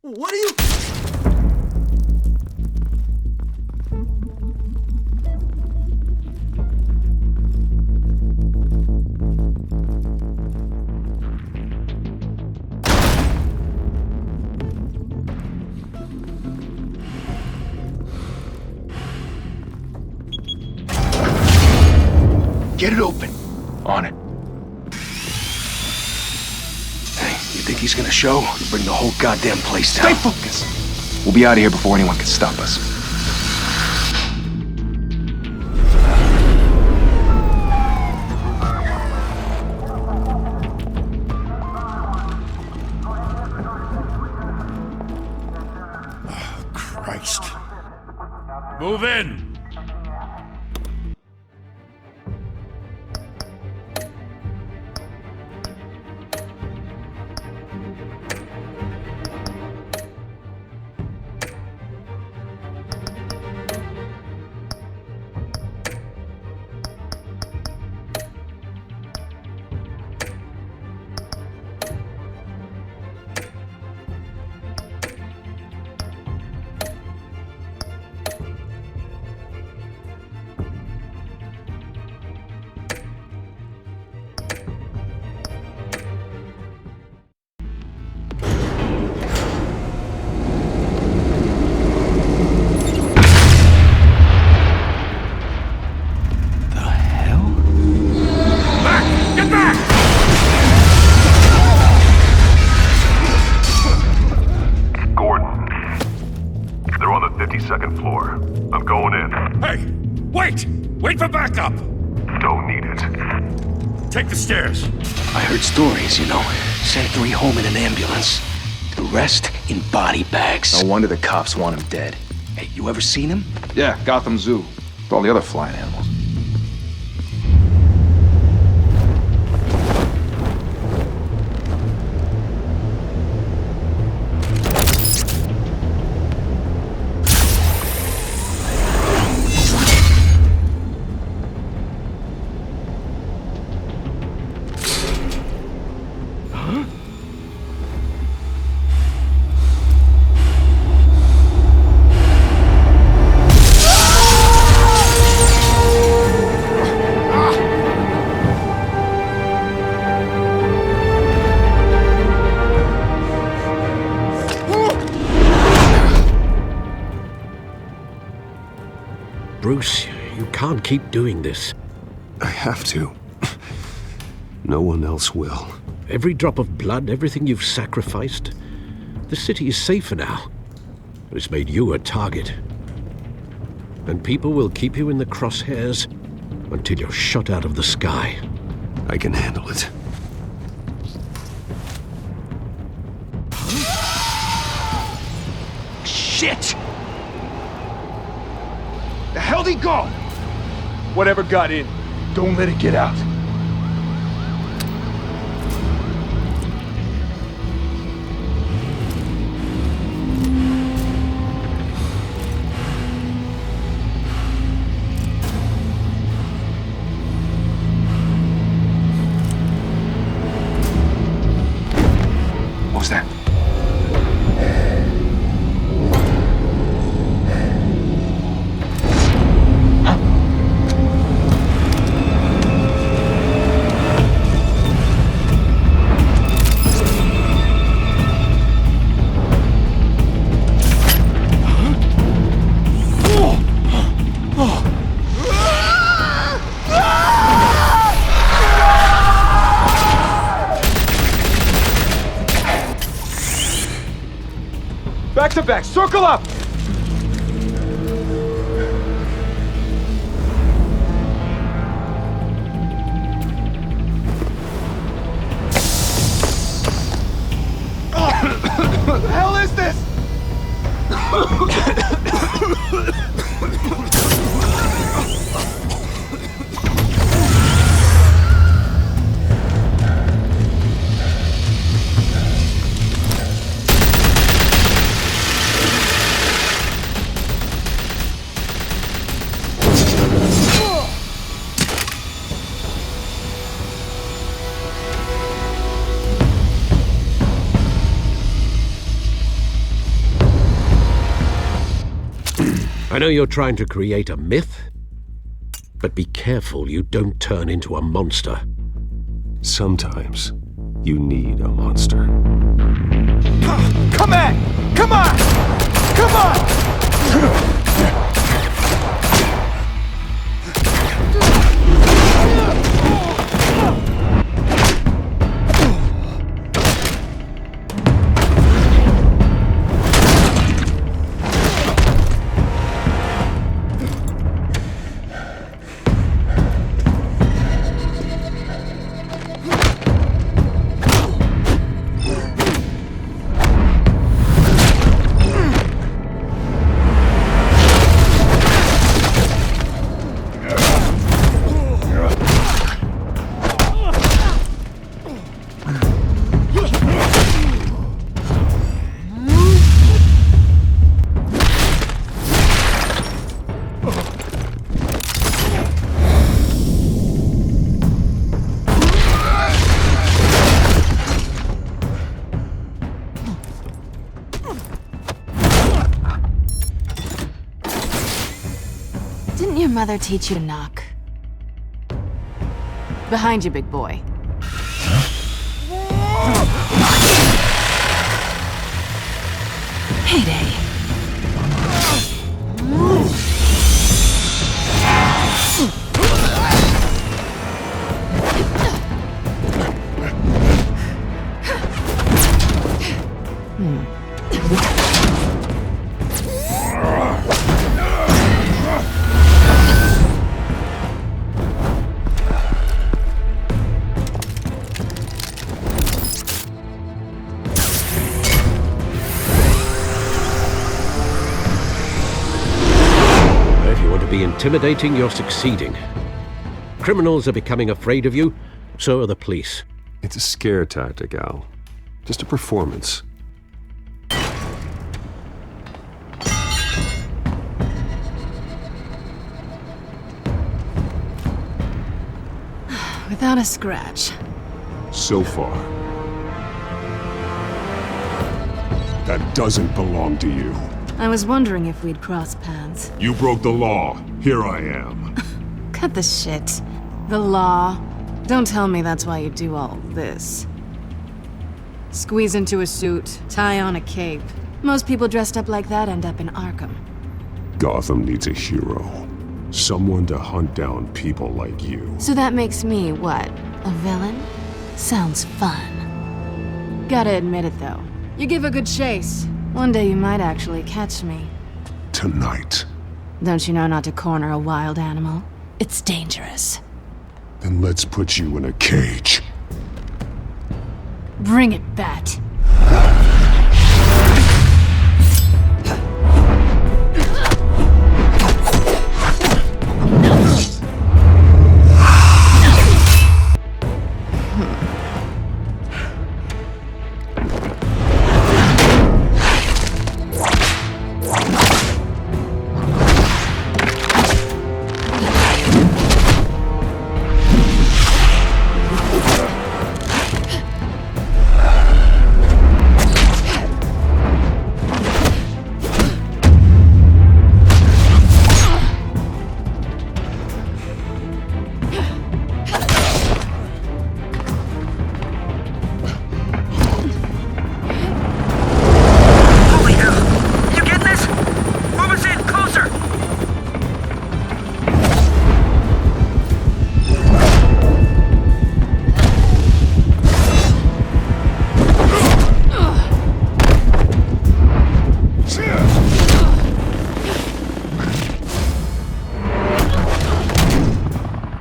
What are you... Get it open. On it. Hey, you think he's gonna show? He'll bring the whole goddamn place down. Stay focused! We'll be out of here before anyone can stop us. Oh, Christ. Move in! Second floor. I'm going in. Hey! Wait! Wait for backup! Don't need it. Take the stairs. I heard stories, you know. Sent 3 home in an ambulance. The rest in body bags. No wonder the cops want him dead. Hey, you ever seen him? Yeah, Gotham Zoo. With all the other flying animals. Bruce, you can't keep doing this. I have to. No one else will. Every drop of blood, everything you've sacrificed. The city is safer now. But it's made you a target. And people will keep you in the crosshairs until you're shot out of the sky. I can handle it. Shit! The hell'd he go? Whatever got in, don't let it get out. What was that? Back to back, circle up! What the hell is this? I know you're trying to create a myth, but be careful you don't turn into a monster. Sometimes you need a monster. Come on! Come on! Come on! Didn't your mother teach you to knock? Behind you, big boy. Heyday. Intimidating, you're succeeding. Criminals are becoming afraid of you, so are the police. It's a scare tactic, Al. Just a performance. Without a scratch. So far. That doesn't belong to you. I was wondering if we'd cross paths. You broke the law. Here I am. Cut the shit. The law. Don't tell me that's why you do all this. Squeeze into a suit, tie on a cape. Most people dressed up like that end up in Arkham. Gotham needs a hero. Someone to hunt down people like you. So that makes me, what, a villain? Sounds fun. Gotta admit it, though. You give a good chase. One day you might actually catch me. Tonight. Don't you know not to corner a wild animal? It's dangerous. Then let's put you in a cage. Bring it, Bat.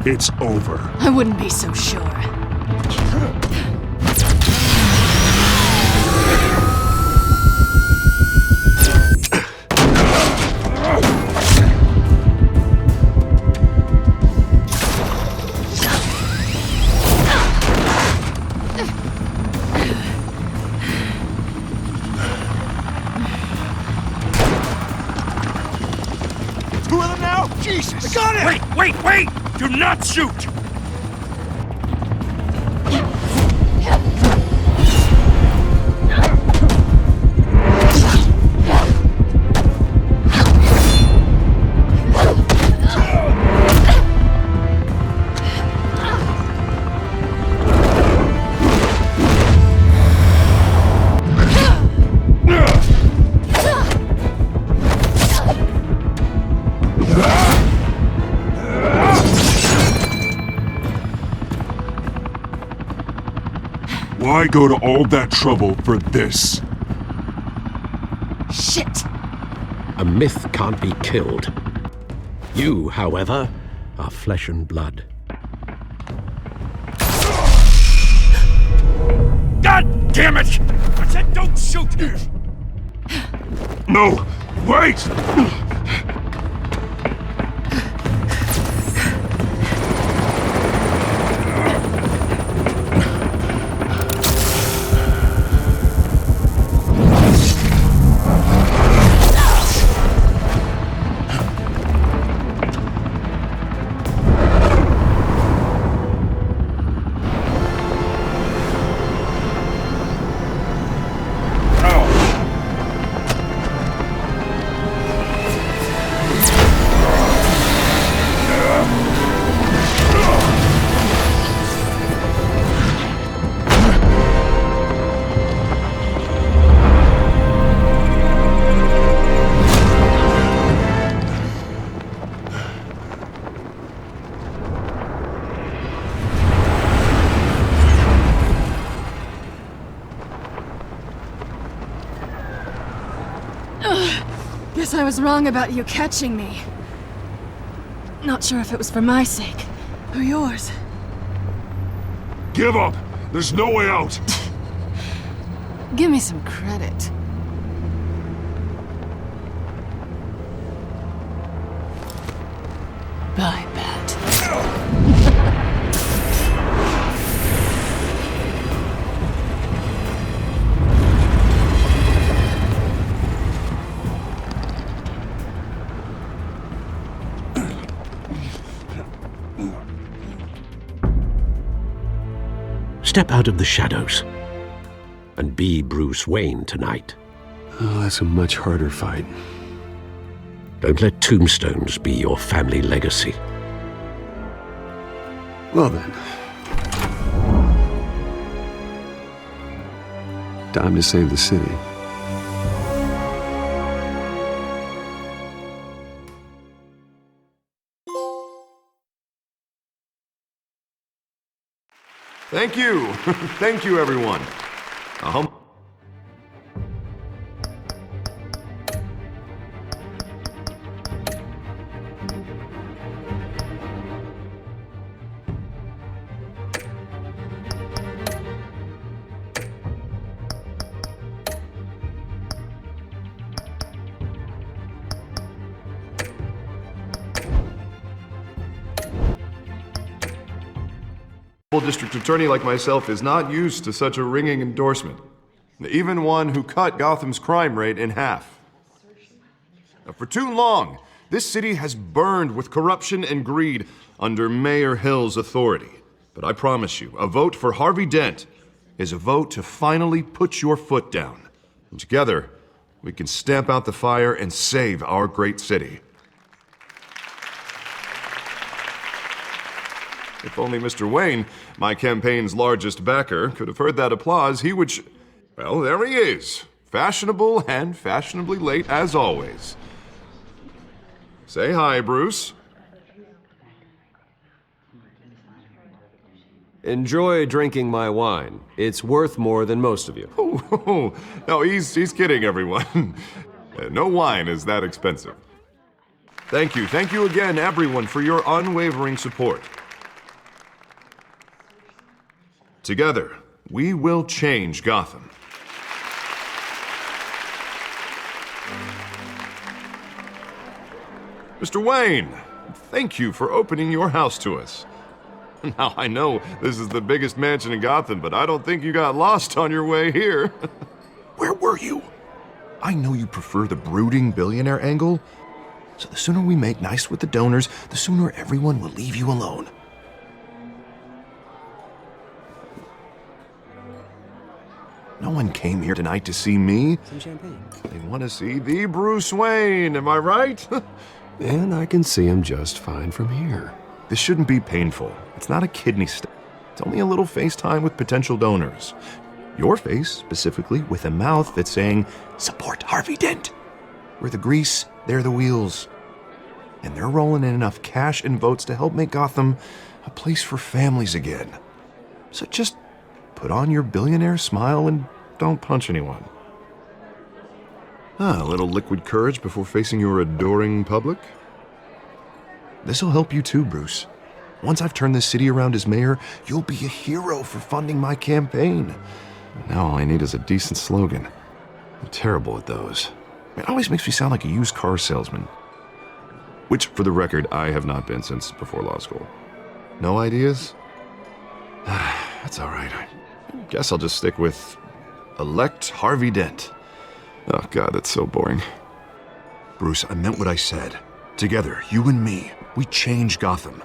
It's over. I wouldn't be so sure. Two of them now? Jesus! I got it! Wait! Do not shoot! Why go to all that trouble for this? Shit! A myth can't be killed. You, however, are flesh and blood. God damn it! I said don't shoot! No! Wait! Guess I was wrong about you catching me. Not sure if it was for my sake, or yours. Give up! There's no way out! Give me some credit. Bye, Bat. Step out of the shadows and be Bruce Wayne tonight. Oh, that's a much harder fight. Don't let tombstones be your family legacy. Well then. Time to save the city. Thank you. Thank you, everyone. District attorney like myself is not used to such a ringing endorsement. Even one who cut Gotham's crime rate in half. Now, for too long, this city has burned with corruption and greed under Mayor Hill's authority. But I promise you, a vote for Harvey Dent is a vote to finally put your foot down. And together, we can stamp out the fire and save our great city. If only Mr. Wayne, my campaign's largest backer, could have heard that applause, he would well, there he is. Fashionable and fashionably late as always. Say hi, Bruce. Enjoy drinking my wine. It's worth more than most of you. Oh, no, he's kidding, everyone. No wine is that expensive. Thank you again, everyone, for your unwavering support. Together, we will change Gotham. Mr. Wayne, thank you for opening your house to us. Now, I know this is the biggest mansion in Gotham, but I don't think you got lost on your way here. Where were you? I know you prefer the brooding billionaire angle, so the sooner we make nice with the donors, the sooner everyone will leave you alone. No one came here tonight to see me. Some champagne. They want to see the Bruce Wayne, am I right? And I can see him just fine from here. This shouldn't be painful. It's not a kidney stone. It's only a little FaceTime with potential donors. Your face, specifically, with a mouth that's saying, support Harvey Dent. We're the grease, they're the wheels. And they're rolling in enough cash and votes to help make Gotham a place for families again. So just put on your billionaire smile and don't punch anyone. A little liquid courage before facing your adoring public. This'll help you too, Bruce. Once I've turned this city around as mayor, you'll be a hero for funding my campaign. Now all I need is a decent slogan. I'm terrible at those. It always makes me sound like a used car salesman. Which, for the record, I have not been since before law school. No ideas? That's all right. I guess I'll just stick with elect Harvey Dent. Oh, God, that's so boring. Bruce, I meant what I said. Together, you and me, we change Gotham.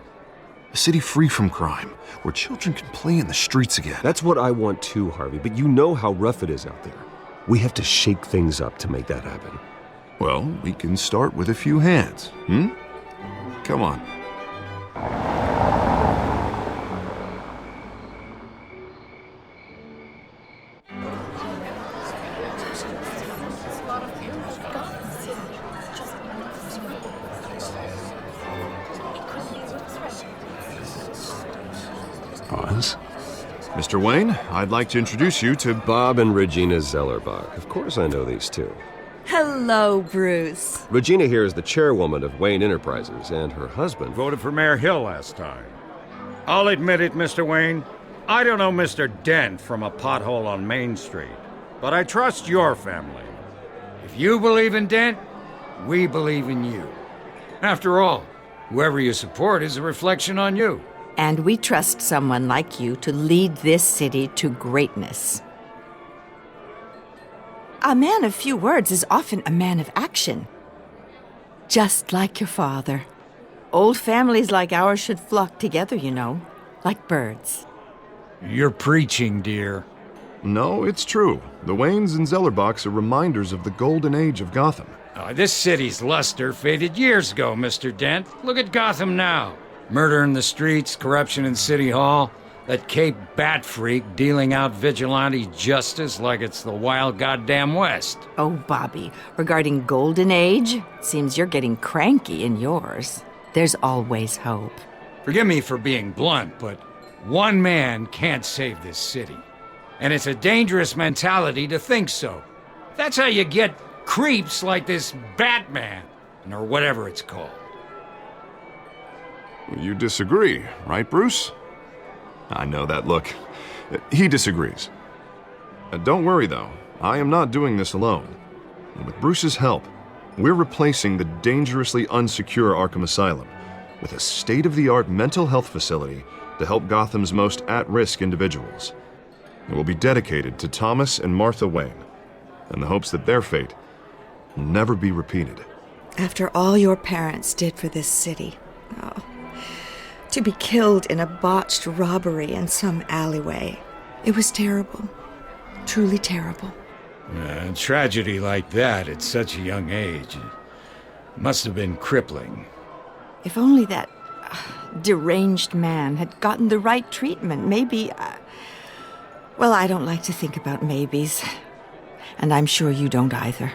A city free from crime, where children can play in the streets again. That's what I want too, Harvey, but you know how rough it is out there. We have to shake things up to make that happen. Well, we can start with a few hands, Come on. Buzz? Mr. Wayne, I'd like to introduce you to Bob and Regina Zellerbach. Of course I know these two. Hello, Bruce. Regina here is the chairwoman of Wayne Enterprises, and her husband Voted for Mayor Hill last time. I'll admit it, Mr. Wayne. I don't know Mr. Dent from a pothole on Main Street, but I trust your family. If you believe in Dent, we believe in you. After all, whoever you support is a reflection on you. And we trust someone like you to lead this city to greatness. A man of few words is often a man of action. Just like your father. Old families like ours should flock together, you know, like birds. You're preaching, dear. No, it's true. The Waynes and Zellerbachs are reminders of the golden age of Gotham. This city's luster faded years ago, Mr. Dent. Look at Gotham now. Murder in the streets, corruption in City Hall, that Cape Bat freak dealing out vigilante justice like it's the wild goddamn West. Oh, Bobby, regarding Golden Age, seems you're getting cranky in yours. There's always hope. Forgive me for being blunt, but one man can't save this city. And it's a dangerous mentality to think so. That's how you get creeps like this Batman, or whatever it's called. You disagree, right, Bruce? I know that look. He disagrees. Don't worry, though. I am not doing this alone. And with Bruce's help, we're replacing the dangerously unsecure Arkham Asylum with a state-of-the-art mental health facility to help Gotham's most at-risk individuals. It will be dedicated to Thomas and Martha Wayne, in the hopes that their fate will never be repeated. After all your parents did for this city, to be killed in a botched robbery in some alleyway. It was terrible. Truly terrible. A tragedy like that at such a young age must have been crippling. If only that deranged man had gotten the right treatment, maybe... well, I don't like to think about maybes. And I'm sure you don't either.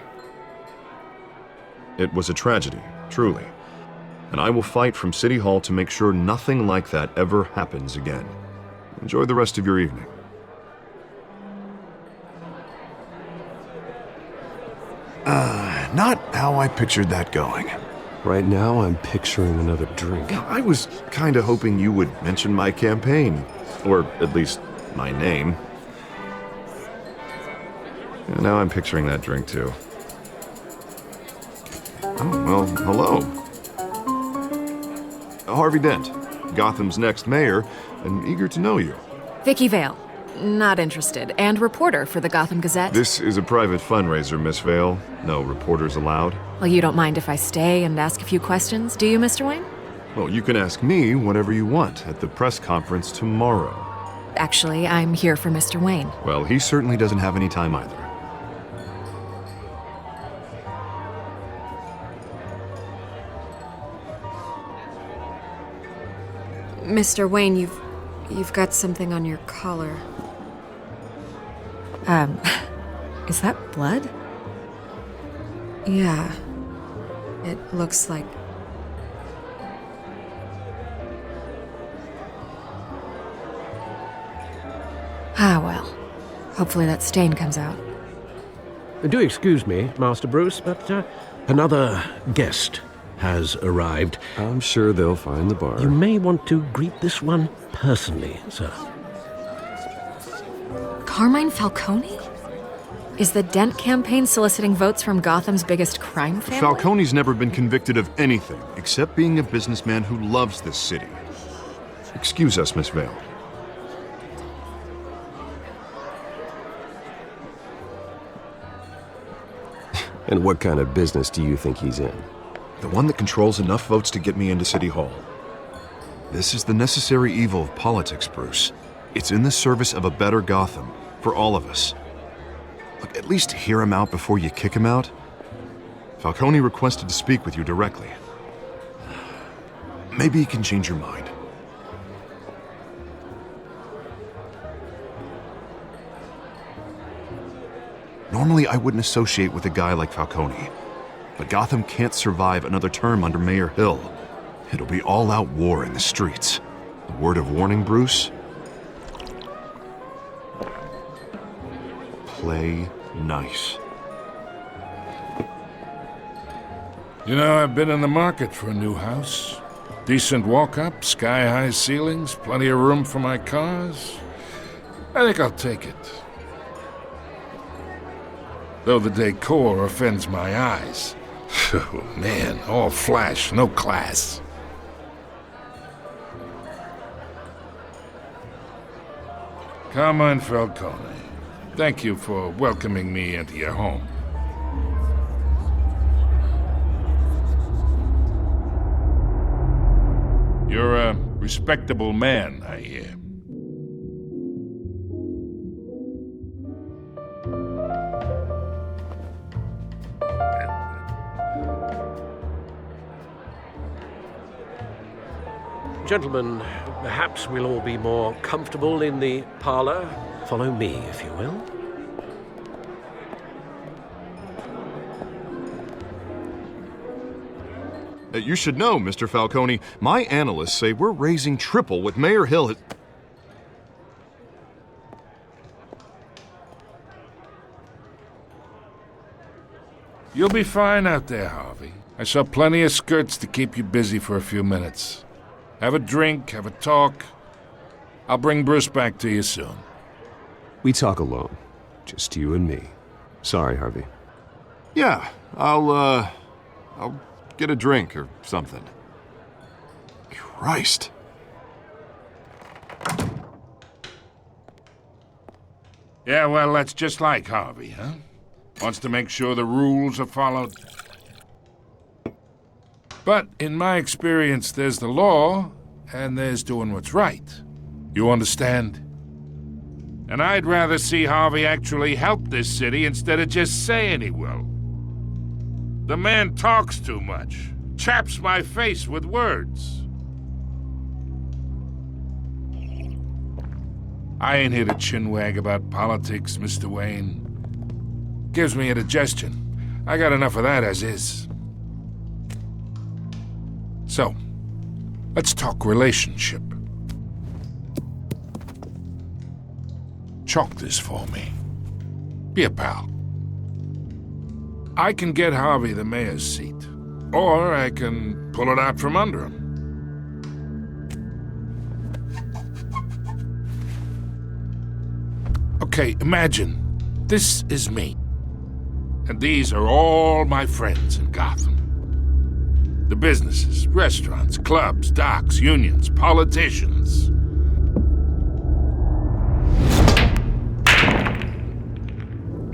It was a tragedy, truly. And I will fight from City Hall to make sure nothing like that ever happens again. Enjoy the rest of your evening. Not how I pictured that going. Right now, I'm picturing another drink. I was kind of hoping you would mention my campaign. Or at least my name. And now I'm picturing that drink too. Oh, well, hello. Harvey Dent, Gotham's next mayor, and eager to know you. Vicky Vale, not interested, and reporter for the Gotham Gazette. This is a private fundraiser, Miss Vale. No reporters allowed. Well, you don't mind if I stay and ask a few questions, do you, Mr. Wayne? Well, you can ask me whatever you want at the press conference tomorrow. Actually, I'm here for Mr. Wayne. Well, he certainly doesn't have any time either. Mr. Wayne, you've got something on your collar. Is that blood? Yeah. It looks like... Ah, well. Hopefully that stain comes out. Do excuse me, Master Bruce, but another guest has arrived. I'm sure they'll find the bar. You may want to greet this one personally, sir. Carmine Falcone? Is the Dent campaign soliciting votes from Gotham's biggest crime family? Falcone's never been convicted of anything except being a businessman who loves this city. Excuse us, Miss Vale. And what kind of business do you think he's in? The one that controls enough votes to get me into City Hall. This is the necessary evil of politics, Bruce. It's in the service of a better Gotham, for all of us. Look, at least hear him out before you kick him out. Falcone requested to speak with you directly. Maybe he can change your mind. Normally, I wouldn't associate with a guy like Falcone. But Gotham can't survive another term under Mayor Hill. It'll be all-out war in the streets. A word of warning, Bruce? Play nice. You know, I've been in the market for a new house. Decent walk-up, sky-high ceilings, plenty of room for my cars. I think I'll take it. Though the decor offends my eyes. Oh, man, all flash, no class. Carmine Falcone, thank you for welcoming me into your home. You're a respectable man, I hear. Gentlemen, perhaps we'll all be more comfortable in the parlor. Follow me, if you will. You should know, Mr. Falcone, my analysts say we're raising triple what Mayor Hill has... You'll be fine out there, Harvey. I saw plenty of skirts to keep you busy for a few minutes. Have a drink, have a talk. I'll bring Bruce back to you soon. We talk alone. Just you and me. Sorry, Harvey. Yeah, I'll get a drink or something. Christ. Yeah, well, that's just like Harvey, huh? Wants to make sure the rules are followed. But in my experience, there's the law, and there's doing what's right. You understand? And I'd rather see Harvey actually help this city instead of just saying he will. The man talks too much, chaps my face with words. I ain't here to chinwag about politics, Mr. Wayne. Gives me indigestion. I got enough of that as is. So, let's talk relationship. Chalk this for me. Be a pal. I can get Harvey the mayor's seat, or I can pull it out from under him. Okay, imagine this is me, and these are all my friends in Gotham. The businesses, restaurants, clubs, docks, unions, politicians.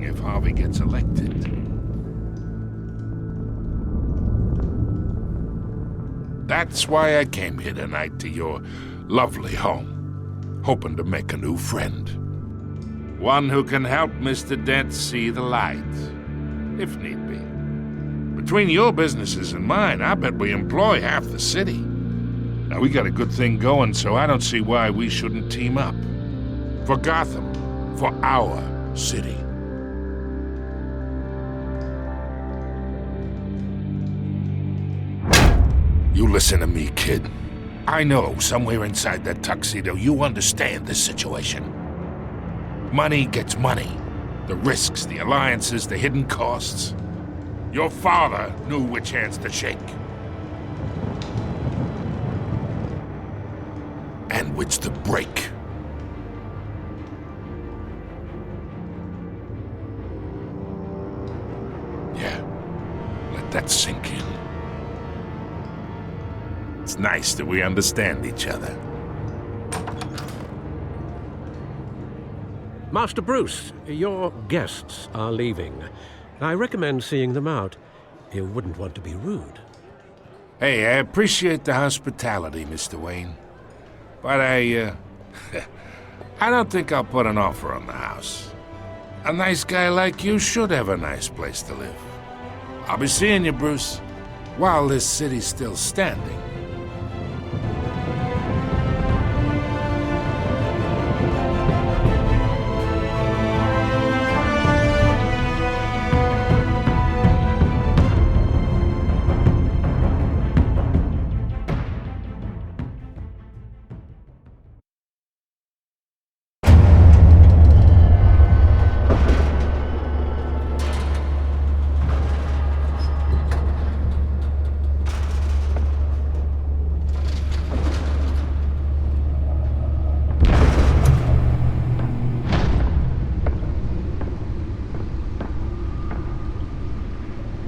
If Harvey gets elected, that's why I came here tonight to your lovely home, hoping to make a new friend. One who can help Mr. Dent see the light, if need be. Between your businesses and mine, I bet we employ half the city. Now, we got a good thing going, so I don't see why we shouldn't team up. For Gotham, for our city. You listen to me, kid. I know somewhere inside that tuxedo you understand this situation. Money gets money. The risks, the alliances, the hidden costs. Your father knew which hands to shake. And which to break. Yeah, let that sink in. It's nice that we understand each other. Master Bruce, your guests are leaving. I recommend seeing them out. You wouldn't want to be rude. Hey, I appreciate the hospitality, Mr. Wayne. But I don't think I'll put an offer on the house. A nice guy like you should have a nice place to live. I'll be seeing you, Bruce, while this city's still standing.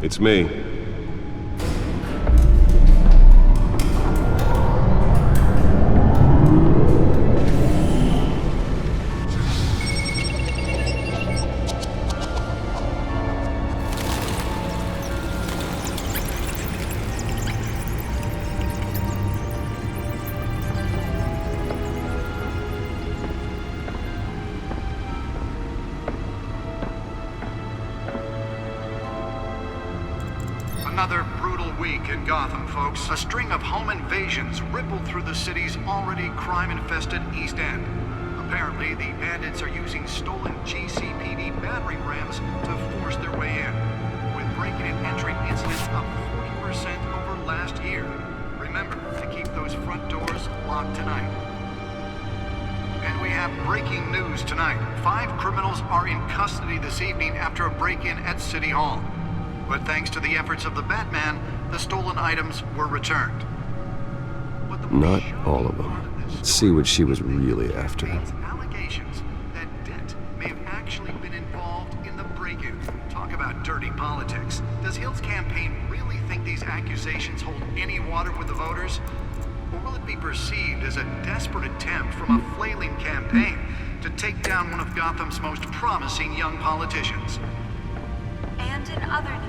It's me. Another brutal week in Gotham, folks. A string of home invasions rippled through the city's already crime-infested East End. Apparently, the bandits are using stolen GCPD battering rams to force their way in, with breaking and entering incidents up 40% over last year. Remember to keep those front doors locked tonight. And we have breaking news tonight. 5 criminals are in custody this evening after a break-in at City Hall. But thanks to the efforts of the Batman, the stolen items were returned. Not all of them. Let's see what she was really after. Allegations that Dent may have actually been involved in the break-in. Talk about dirty politics. Does Hill's campaign really think these accusations hold any water with the voters? Or will it be perceived as a desperate attempt from a flailing campaign to take down one of Gotham's most promising young politicians? And in other news,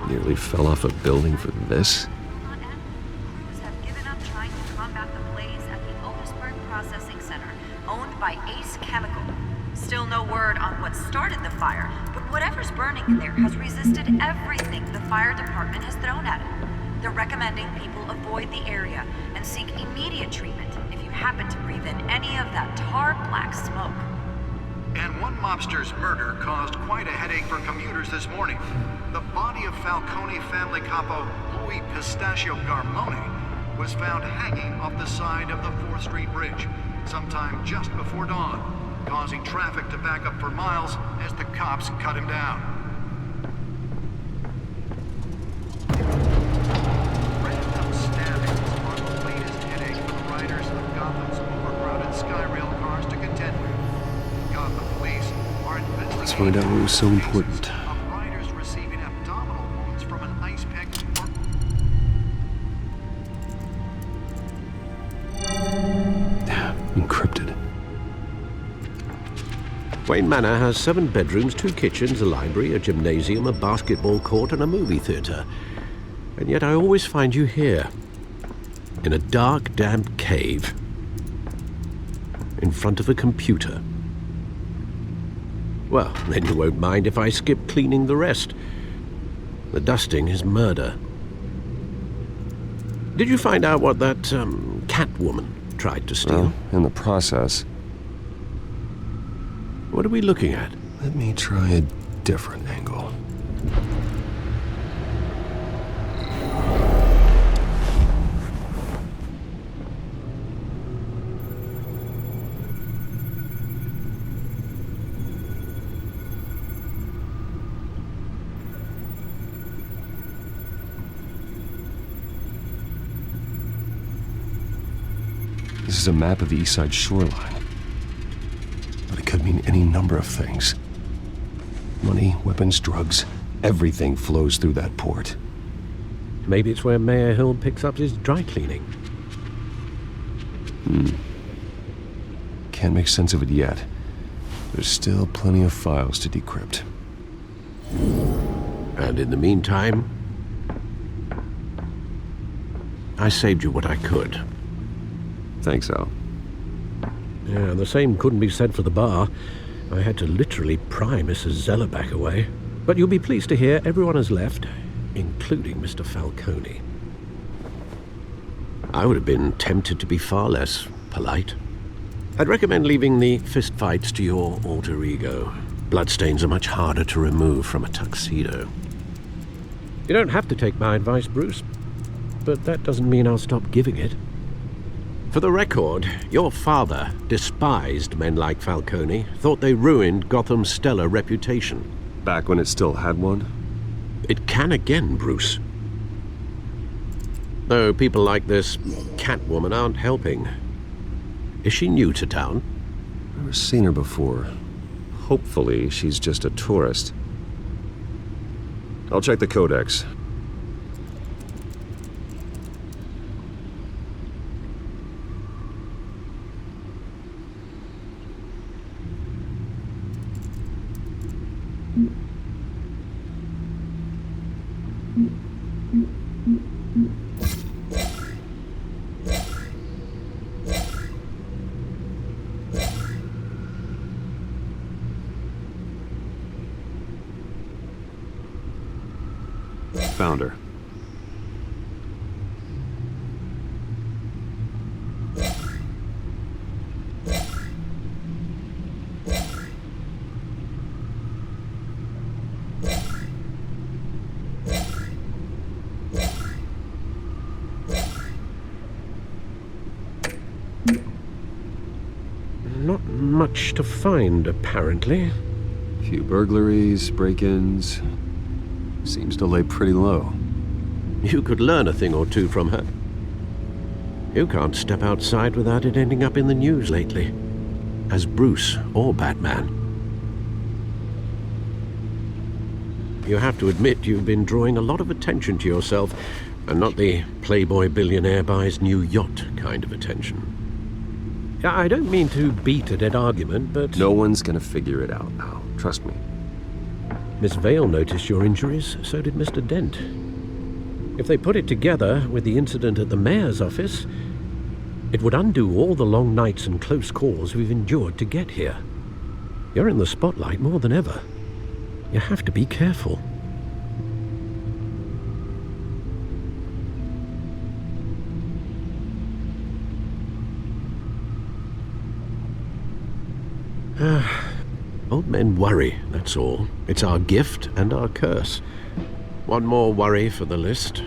Nearly fell off a building for this? crews have given up trying to combat the blaze at the Otisburg Processing Center, owned by Ace Chemical. Still no word on what started the fire, but whatever's burning in there has resisted everything the fire department has thrown at it. They're recommending people avoid the area and seek immediate treatment if you happen to breathe in any of that tar-black smoke. And one mobster's murder caused quite a headache for commuters this morning. The body of Falcone family capo Louis Pistachio Garmone was found hanging off the side of the 4th Street Bridge sometime just before dawn, causing traffic to back up for miles as the cops cut him down. Random stabbings are the latest headache for the riders of Gotham's overcrowded Skyrail cars to contend with. Gotham police are investigating. Let's find out what was so important. Of riders receiving abdominal wounds from an ice pick. Encrypted. Wayne Manor has 7 bedrooms, 2 kitchens, a library, a gymnasium, a basketball court, and a movie theater. And yet I always find you here, in a dark, damp cave, in front of a computer. Well, then you won't mind if I skip cleaning the rest. The dusting is murder. Did you find out what that, Catwoman tried to steal? Well, in the process. What are we looking at? Let me try a different angle. This is a map of the East Side shoreline. But it could mean any number of things. Money, weapons, drugs, everything flows through that port. Maybe it's where Mayor Hill picks up his dry cleaning. Can't make sense of it yet. There's still plenty of files to decrypt. And in the meantime, I saved you what I could. Thanks, Al. Yeah, the same couldn't be said for the bar. I had to literally pry Mrs. Zeller back away. But you'll be pleased to hear everyone has left, including Mr. Falcone. I would have been tempted to be far less polite. I'd recommend leaving the fistfights to your alter ego. Bloodstains are much harder to remove from a tuxedo. You don't have to take my advice, Bruce, but that doesn't mean I'll stop giving it. For the record, your father despised men like Falcone, thought they ruined Gotham's stellar reputation. Back when it still had one? It can again, Bruce. Though people like this Catwoman aren't helping. Is she new to town? Never seen her before. Hopefully, she's just a tourist. I'll check the codex. Found her. Not much to find, apparently. Few burglaries, break-ins. Seems to lay pretty low. You could learn a thing or two from her. You can't step outside without it ending up in the news lately. As Bruce or Batman. You have to admit you've been drawing a lot of attention to yourself, and not the playboy billionaire buys new yacht kind of attention. I don't mean to beat a dead argument, but... No one's gonna figure it out now. Trust me. Miss Vale noticed your injuries, so did Mr. Dent. If they put it together with the incident at the mayor's office, it would undo all the long nights and close calls we've endured to get here. You're in the spotlight more than ever. You have to be careful. Old men worry, that's all. It's our gift and our curse. One more worry for the list.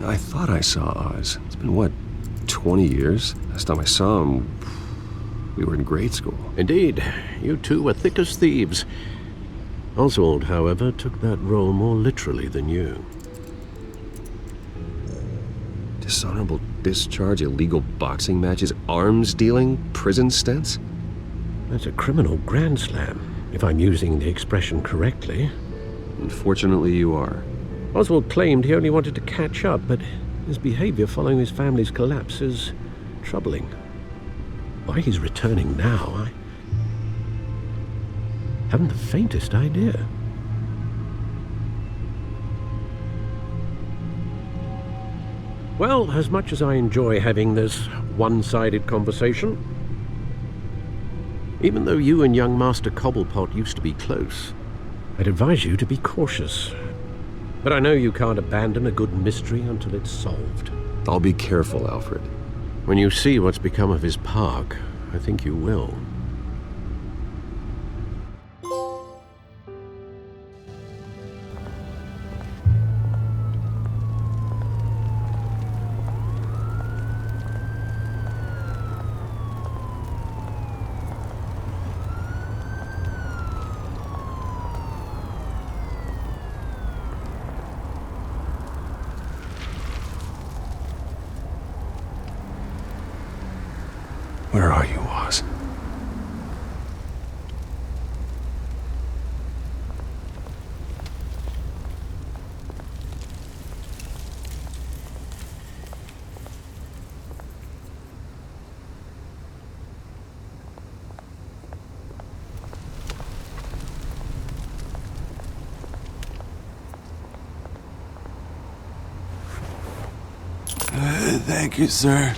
I thought I saw Oz. It's been, what, 20 years? Last time I saw him, we were in grade school. Indeed. You two were thick as thieves. Oswald, however, took that role more literally than you. Dishonorable discharge, illegal boxing matches, arms dealing, prison stints? That's a criminal grand slam, if I'm using the expression correctly. Unfortunately, you are. Oswald claimed he only wanted to catch up, but his behavior following his family's collapse is troubling. Why he's returning now, I haven't the faintest idea. Well, as much as I enjoy having this one-sided conversation, even though you and young Master Cobblepot used to be close, I'd advise you to be cautious. But I know you can't abandon a good mystery until it's solved. I'll be careful, Alfred. When you see what's become of his park, I think you will. Where are you, Oz? Thank you, sir.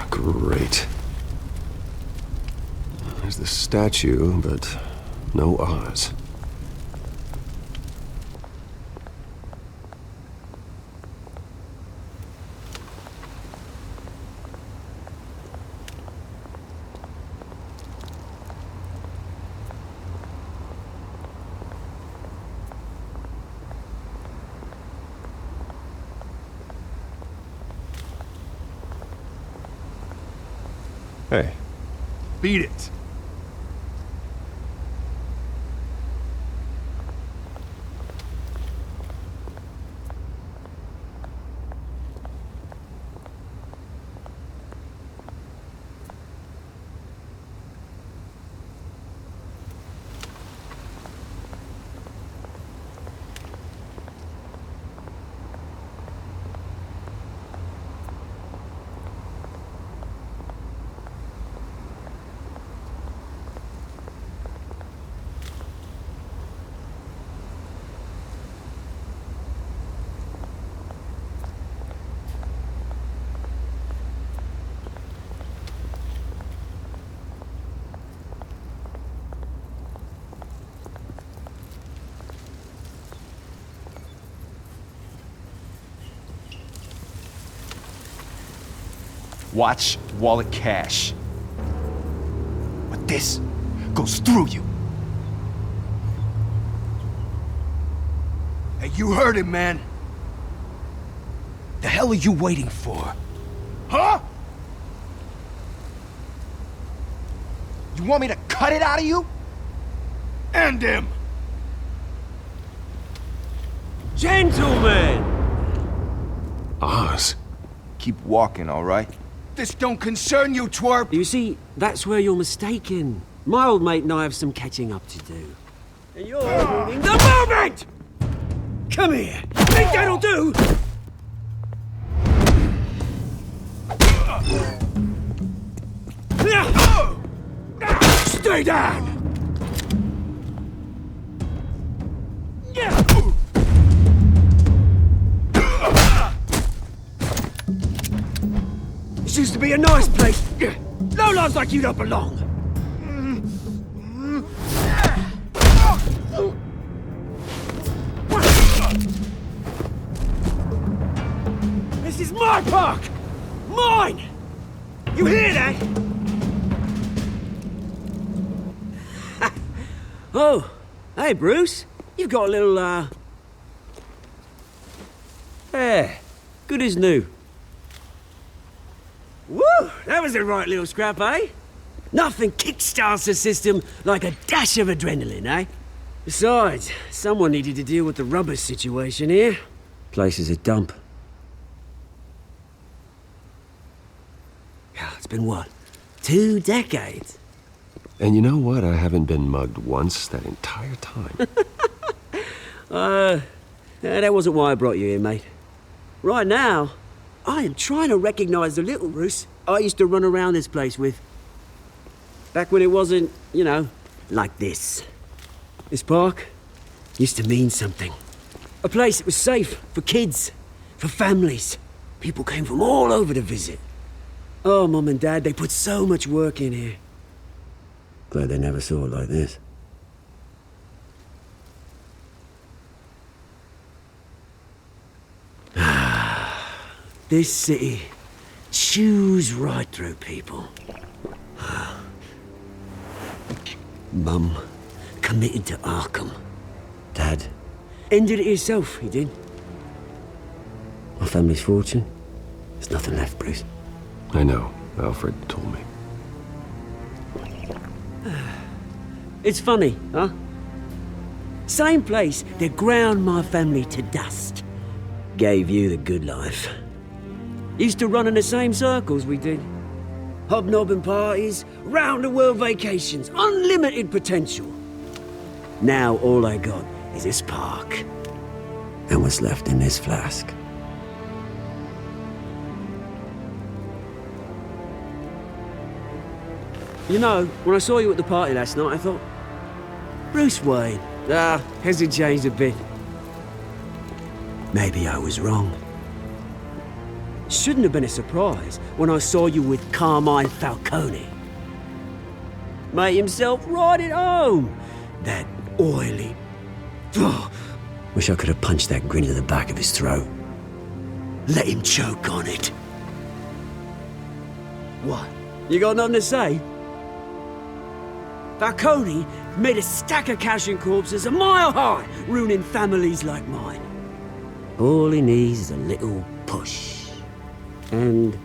Great. There's the statue, but no Oz. Hey. Beat it. Watch wallet cash. But this goes through you. Hey, you heard it, man. The hell are you waiting for? Huh? You want me to cut it out of you? End him! Gentlemen! Oz. Keep walking, all right? This don't concern you, twerp! You see, that's where you're mistaken. My old mate and I have some catching up to do. And you're ruining the moment! Come here! Think that'll do? Stay down! This used to be a nice place. No lives like you don't belong. This is my park! Mine! You hear that? Oh, hey Bruce. You've got a little, Yeah, good as new. Woo! That was a right little scrap, eh? Nothing kickstarts the system like a dash of adrenaline, eh? Besides, someone needed to deal with the rubbish situation here. Place is a dump. Yeah, it's been what? 2 decades? And you know what? I haven't been mugged once that entire time. That wasn't why I brought you here, mate. Right now, I am trying to recognize the little Bruce I used to run around this place with. Back when it wasn't, you know, like this. This park used to mean something. A place that was safe for kids, for families. People came from all over to visit. Oh, Mum and Dad, they put so much work in here. Glad they never saw it like this. This city chews right through people. Mum committed to Arkham. Dad ended it himself, he did. My family's fortune, there's nothing left, Bruce. I know. Alfred told me. It's funny, huh? Same place that ground my family to dust. Gave you the good life. Used to run in the same circles we did. Hobnobbing parties, round-the-world vacations, unlimited potential. Now all I got is this park. And what's left in this flask. You know, when I saw you at the party last night, I thought, Bruce Wayne. Has it changed a bit? Maybe I was wrong. Shouldn't have been a surprise when I saw you with Carmine Falcone. Made himself right at home. That oily... Wish I could have punched that grin to the back of his throat. Let him choke on it. What? You got nothing to say? Falcone made a stack of cash and corpses a mile high, ruining families like mine. All he needs is a little push. And...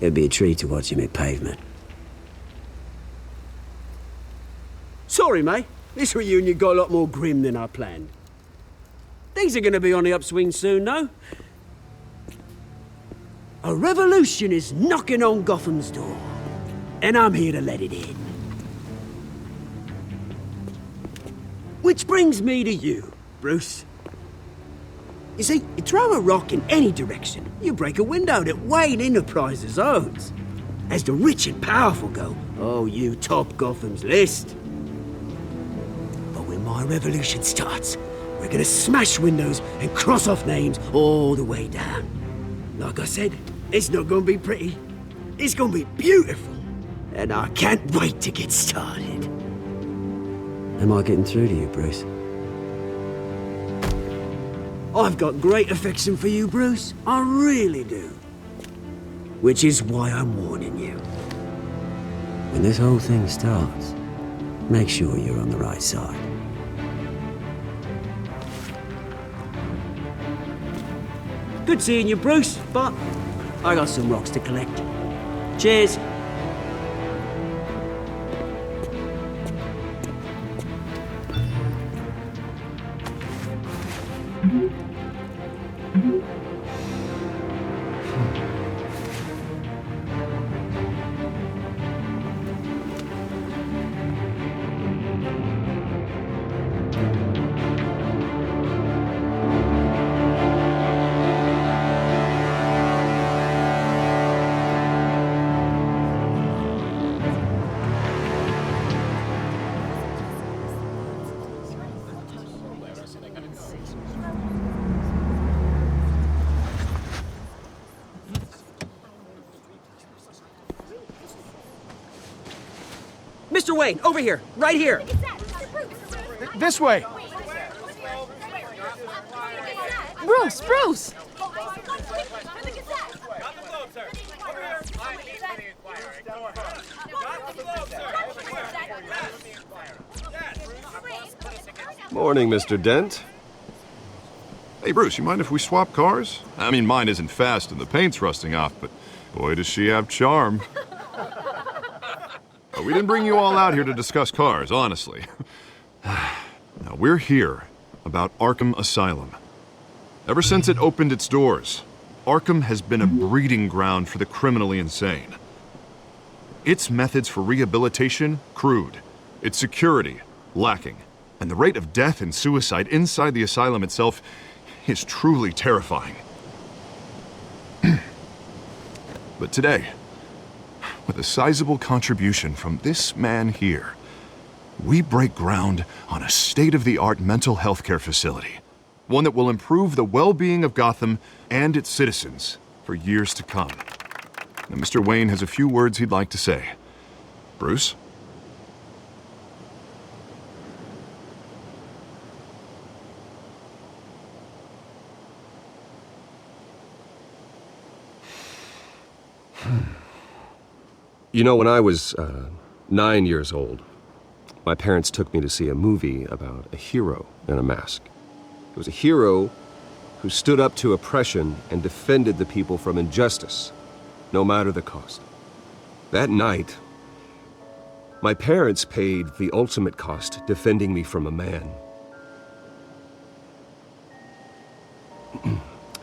it'd be a treat to watch him hit pavement. Sorry, mate. This reunion got a lot more grim than I planned. Things are gonna be on the upswing soon, though. A revolution is knocking on Gotham's door. And I'm here to let it in. Which brings me to you, Bruce. You see, you throw a rock in any direction, you break a window that Wayne Enterprises owns. As the rich and powerful go, oh, you top Gotham's list. But when my revolution starts, we're gonna smash windows and cross off names all the way down. Like I said, it's not gonna be pretty. It's gonna be beautiful. And I can't wait to get started. Am I getting through to you, Bruce? I've got great affection for you, Bruce. I really do. Which is why I'm warning you. When this whole thing starts, make sure you're on the right side. Good seeing you, Bruce, but I got some rocks to collect. Cheers. Mr. Wayne, over here, right here. This way. Bruce! Morning, Mr. Dent. Hey, Bruce, you mind if we swap cars? I mean, mine isn't fast and the paint's rusting off, but boy, does she have charm. We didn't bring you all out here to discuss cars, honestly. Now, we're here about Arkham Asylum. Ever since it opened its doors, Arkham has been a breeding ground for the criminally insane. Its methods for rehabilitation, crude. Its security, lacking. And the rate of death and suicide inside the asylum itself is truly terrifying. But today, with a sizable contribution from this man here, we break ground on a state-of-the-art mental health care facility. One that will improve the well-being of Gotham and its citizens for years to come. Now, Mr. Wayne has a few words he'd like to say. Bruce? You know, when I was 9 years old, my parents took me to see a movie about a hero in a mask. It was a hero who stood up to oppression and defended the people from injustice, no matter the cost. That night, my parents paid the ultimate cost defending me from a man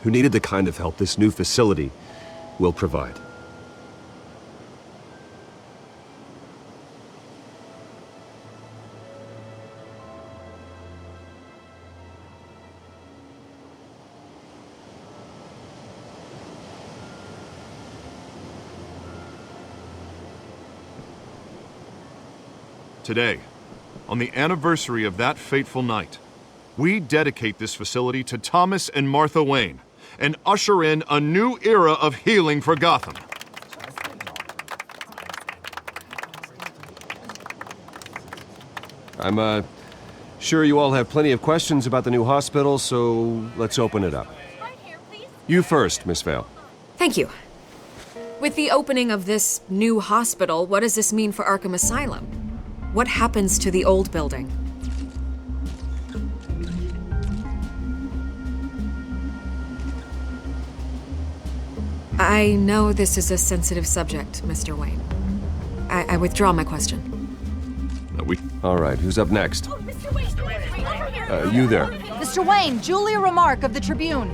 who needed the kind of help this new facility will provide. Today, on the anniversary of that fateful night, we dedicate this facility to Thomas and Martha Wayne and usher in a new era of healing for Gotham. I'm, sure you all have plenty of questions about the new hospital, so let's open it up. You first, Miss Vale. Thank you. With the opening of this new hospital, what does this mean for Arkham Asylum? What happens to the old building? I know this is a sensitive subject, Mr. Wayne. I withdraw my question. All right, who's up next? You there. Mr. Wayne, Julia Remark of the Tribune.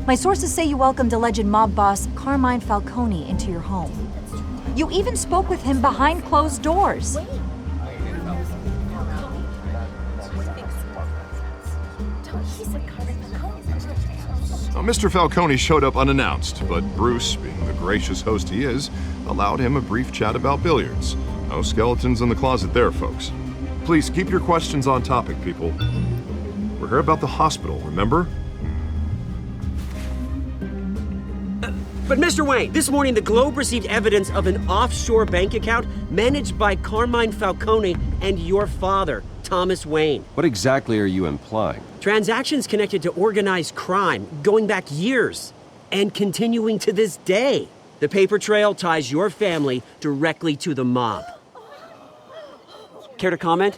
My sources say you welcomed alleged mob boss Carmine Falcone into your home. You even spoke with him behind closed doors. Mr. Falcone showed up unannounced, but Bruce, being the gracious host he is, allowed him a brief chat about billiards. No skeletons in the closet there, folks. Please keep your questions on topic, people. We're here about the hospital, remember? But Mr. Wayne, this morning the Globe received evidence of an offshore bank account managed by Carmine Falcone and your father, Thomas Wayne. What exactly are you implying? Transactions connected to organized crime going back years and continuing to this day. The paper trail ties your family directly to the mob. Care to comment?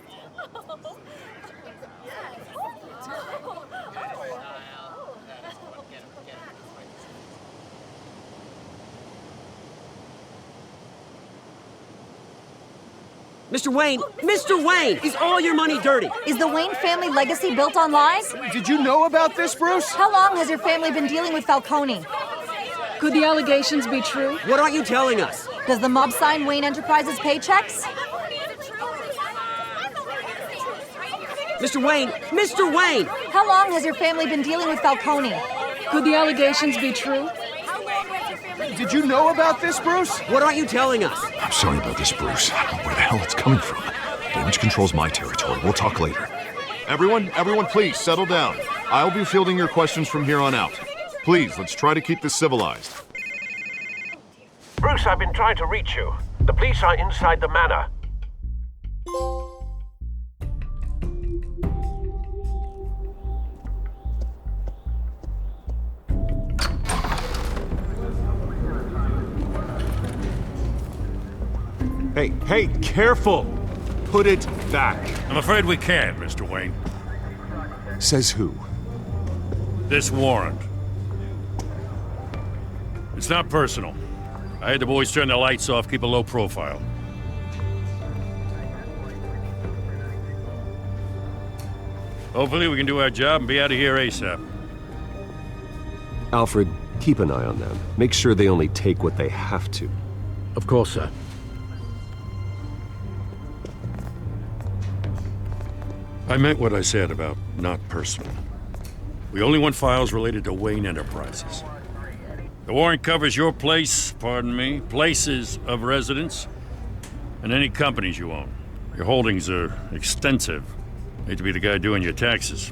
Mr. Wayne! Mr. Wayne! Is all your money dirty? Is the Wayne family legacy built on lies? Did you know about this, Bruce? How long has your family been dealing with Falcone? Could the allegations be true? What aren't you telling us? Does the mob sign Wayne Enterprises paychecks? Mr. Wayne! Mr. Wayne! How long has your family been dealing with Falcone? Could the allegations be true? Did you know about this, Bruce? What aren't you telling us? I'm sorry about this, Bruce. I don't know where the hell it's coming from. Damage control's my territory. We'll talk later. Everyone, please, settle down. I'll be fielding your questions from here on out. Please, let's try to keep this civilized. Bruce, I've been trying to reach you. The police are inside the manor. Hey, careful! Put it back. I'm afraid we can't, Mr. Wayne. Says who? This warrant. It's not personal. I had the boys turn the lights off, keep a low profile. Hopefully we can do our job and be out of here ASAP. Alfred, keep an eye on them. Make sure they only take what they have to. Of course, sir. I meant what I said about not personal. We only want files related to Wayne Enterprises. The warrant covers your place, places of residence, and any companies you own. Your holdings are extensive. Hate to be the guy doing your taxes.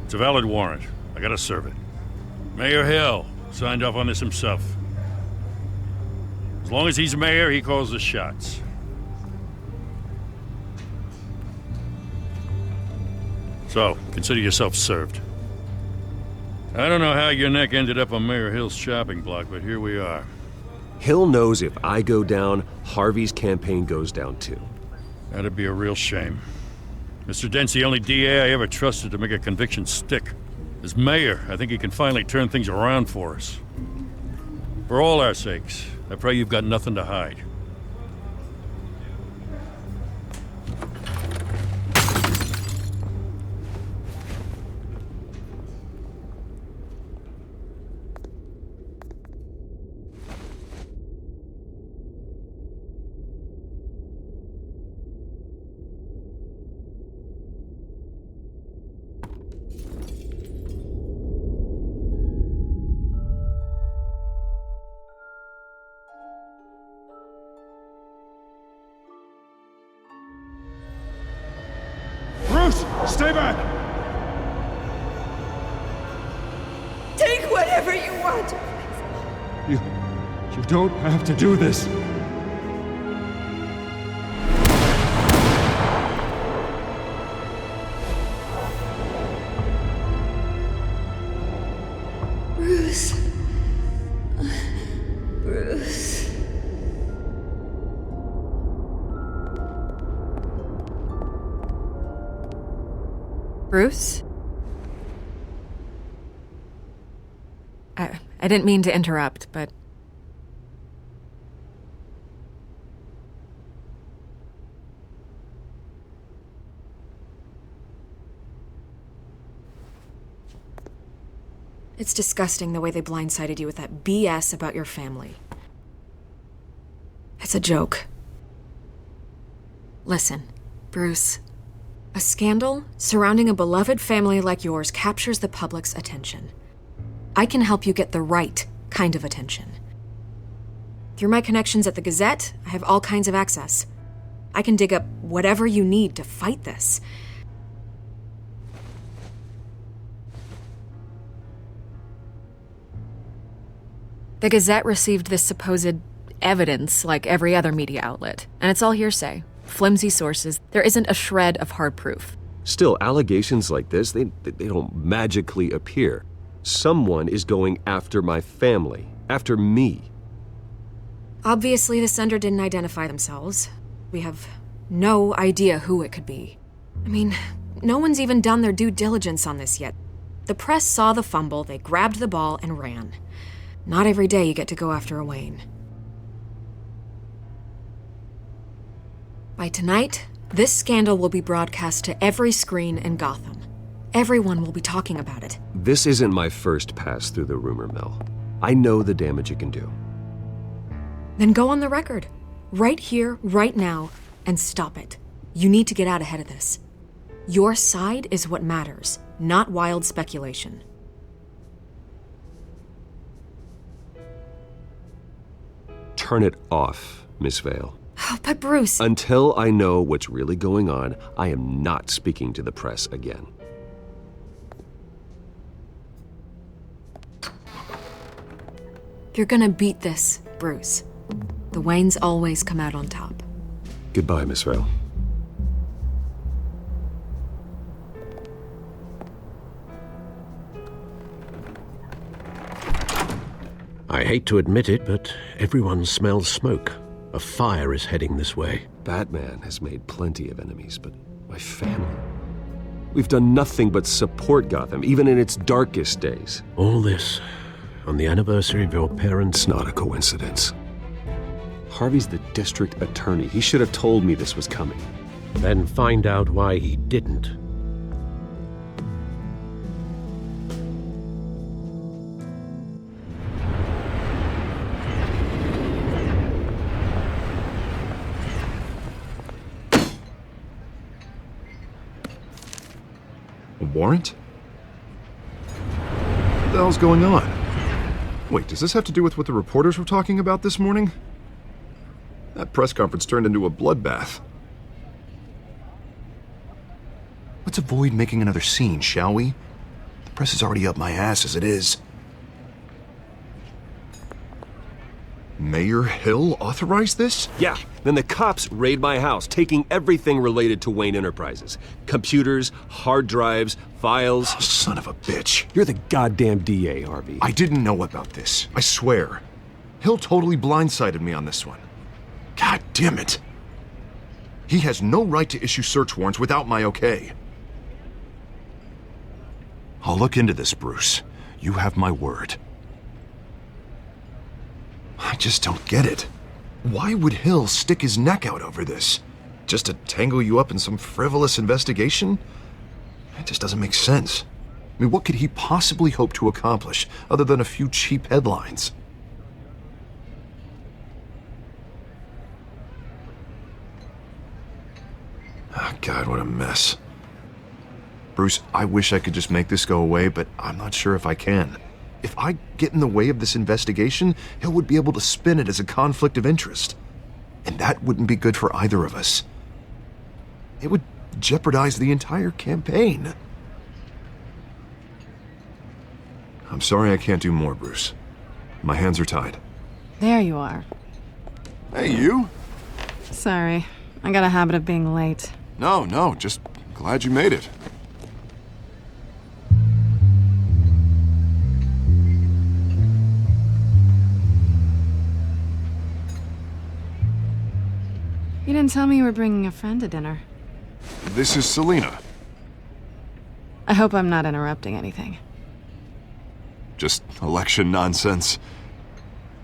It's a valid warrant. I gotta serve it. Mayor Hill signed off on this himself. As long as he's mayor, he calls the shots. So, consider yourself served. I don't know how your neck ended up on Mayor Hill's shopping block, but here we are. Hill knows if I go down, Harvey's campaign goes down too. That'd be a real shame. Mr. Dent's the only DA I ever trusted to make a conviction stick. As mayor, I think he can finally turn things around for us. For all our sakes, I pray you've got nothing to hide. Bruce, stay back! Take whatever you want. You don't have to do this. Bruce. Bruce. Bruce? I didn't mean to interrupt, but... It's disgusting the way they blindsided you with that BS about your family. It's a joke. Listen, Bruce. A scandal surrounding a beloved family like yours captures the public's attention. I can help you get the right kind of attention. Through my connections at the Gazette, I have all kinds of access. I can dig up whatever you need to fight this. The Gazette received this supposed evidence like every other media outlet, and it's all hearsay. Flimsy sources. There isn't a shred of hard proof. Still, allegations like this, they don't magically appear. Someone is going after my family, after me. Obviously, the sender didn't identify themselves. We have no idea who it could be. I mean, no one's even done their due diligence on this yet. The press saw the fumble, they grabbed the ball and ran. Not every day you get to go after a Wayne. By tonight, this scandal will be broadcast to every screen in Gotham. Everyone will be talking about it. This isn't my first pass through the rumor mill. I know the damage it can do. Then go on the record. Right here, right now, and stop it. You need to get out ahead of this. Your side is what matters, not wild speculation. Turn it off, Miss Vale. Oh, but Bruce... Until I know what's really going on, I am not speaking to the press again. You're gonna beat this, Bruce. The Waynes always come out on top. Goodbye, Miss Vale. I hate to admit it, but everyone smells smoke. A fire is heading this way. Batman has made plenty of enemies, but my family... We've done nothing but support Gotham, even in its darkest days. All this on the anniversary of your parents'... It's not a coincidence. Harvey's the district attorney. He should have told me this was coming. Then find out why he didn't. A warrant? What the hell's going on? Wait, does this have to do with what the reporters were talking about this morning? That press conference turned into a bloodbath. Let's avoid making another scene, shall we? The press is already up my ass as it is. Mayor Hill authorized this? Yeah, then the cops raid my house, taking everything related to Wayne Enterprises. Computers, hard drives, files. Oh, son of a bitch. You're the goddamn DA, Harvey. I didn't know about this. I swear. Hill totally blindsided me on this one. God damn it. He has no right to issue search warrants without my okay. I'll look into this, Bruce. You have my word. I just don't get it. Why would Hill stick his neck out over this? Just to tangle you up in some frivolous investigation? It just doesn't make sense. I mean, what could he possibly hope to accomplish other than a few cheap headlines? Oh, God, what a mess. Bruce, I wish I could just make this go away, but I'm not sure if I can. If I get in the way of this investigation, Hill would be able to spin it as a conflict of interest. And that wouldn't be good for either of us. It would jeopardize the entire campaign. I'm sorry I can't do more, Bruce. My hands are tied. There you are. Hey, you? Sorry. I got a habit of being late. No, just glad you made it. You didn't tell me you were bringing a friend to dinner. This is Selina. I hope I'm not interrupting anything. Just election nonsense.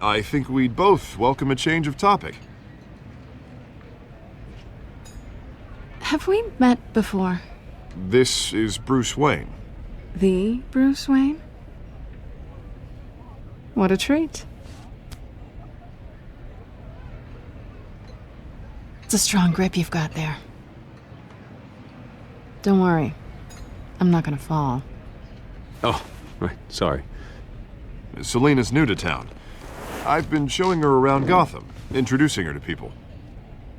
I think we'd both welcome a change of topic. Have we met before? This is Bruce Wayne. The Bruce Wayne? What a treat. It's a strong grip you've got there. Don't worry. I'm not gonna fall. Oh, right. Sorry. Selina's new to town. I've been showing her around Gotham, introducing her to people.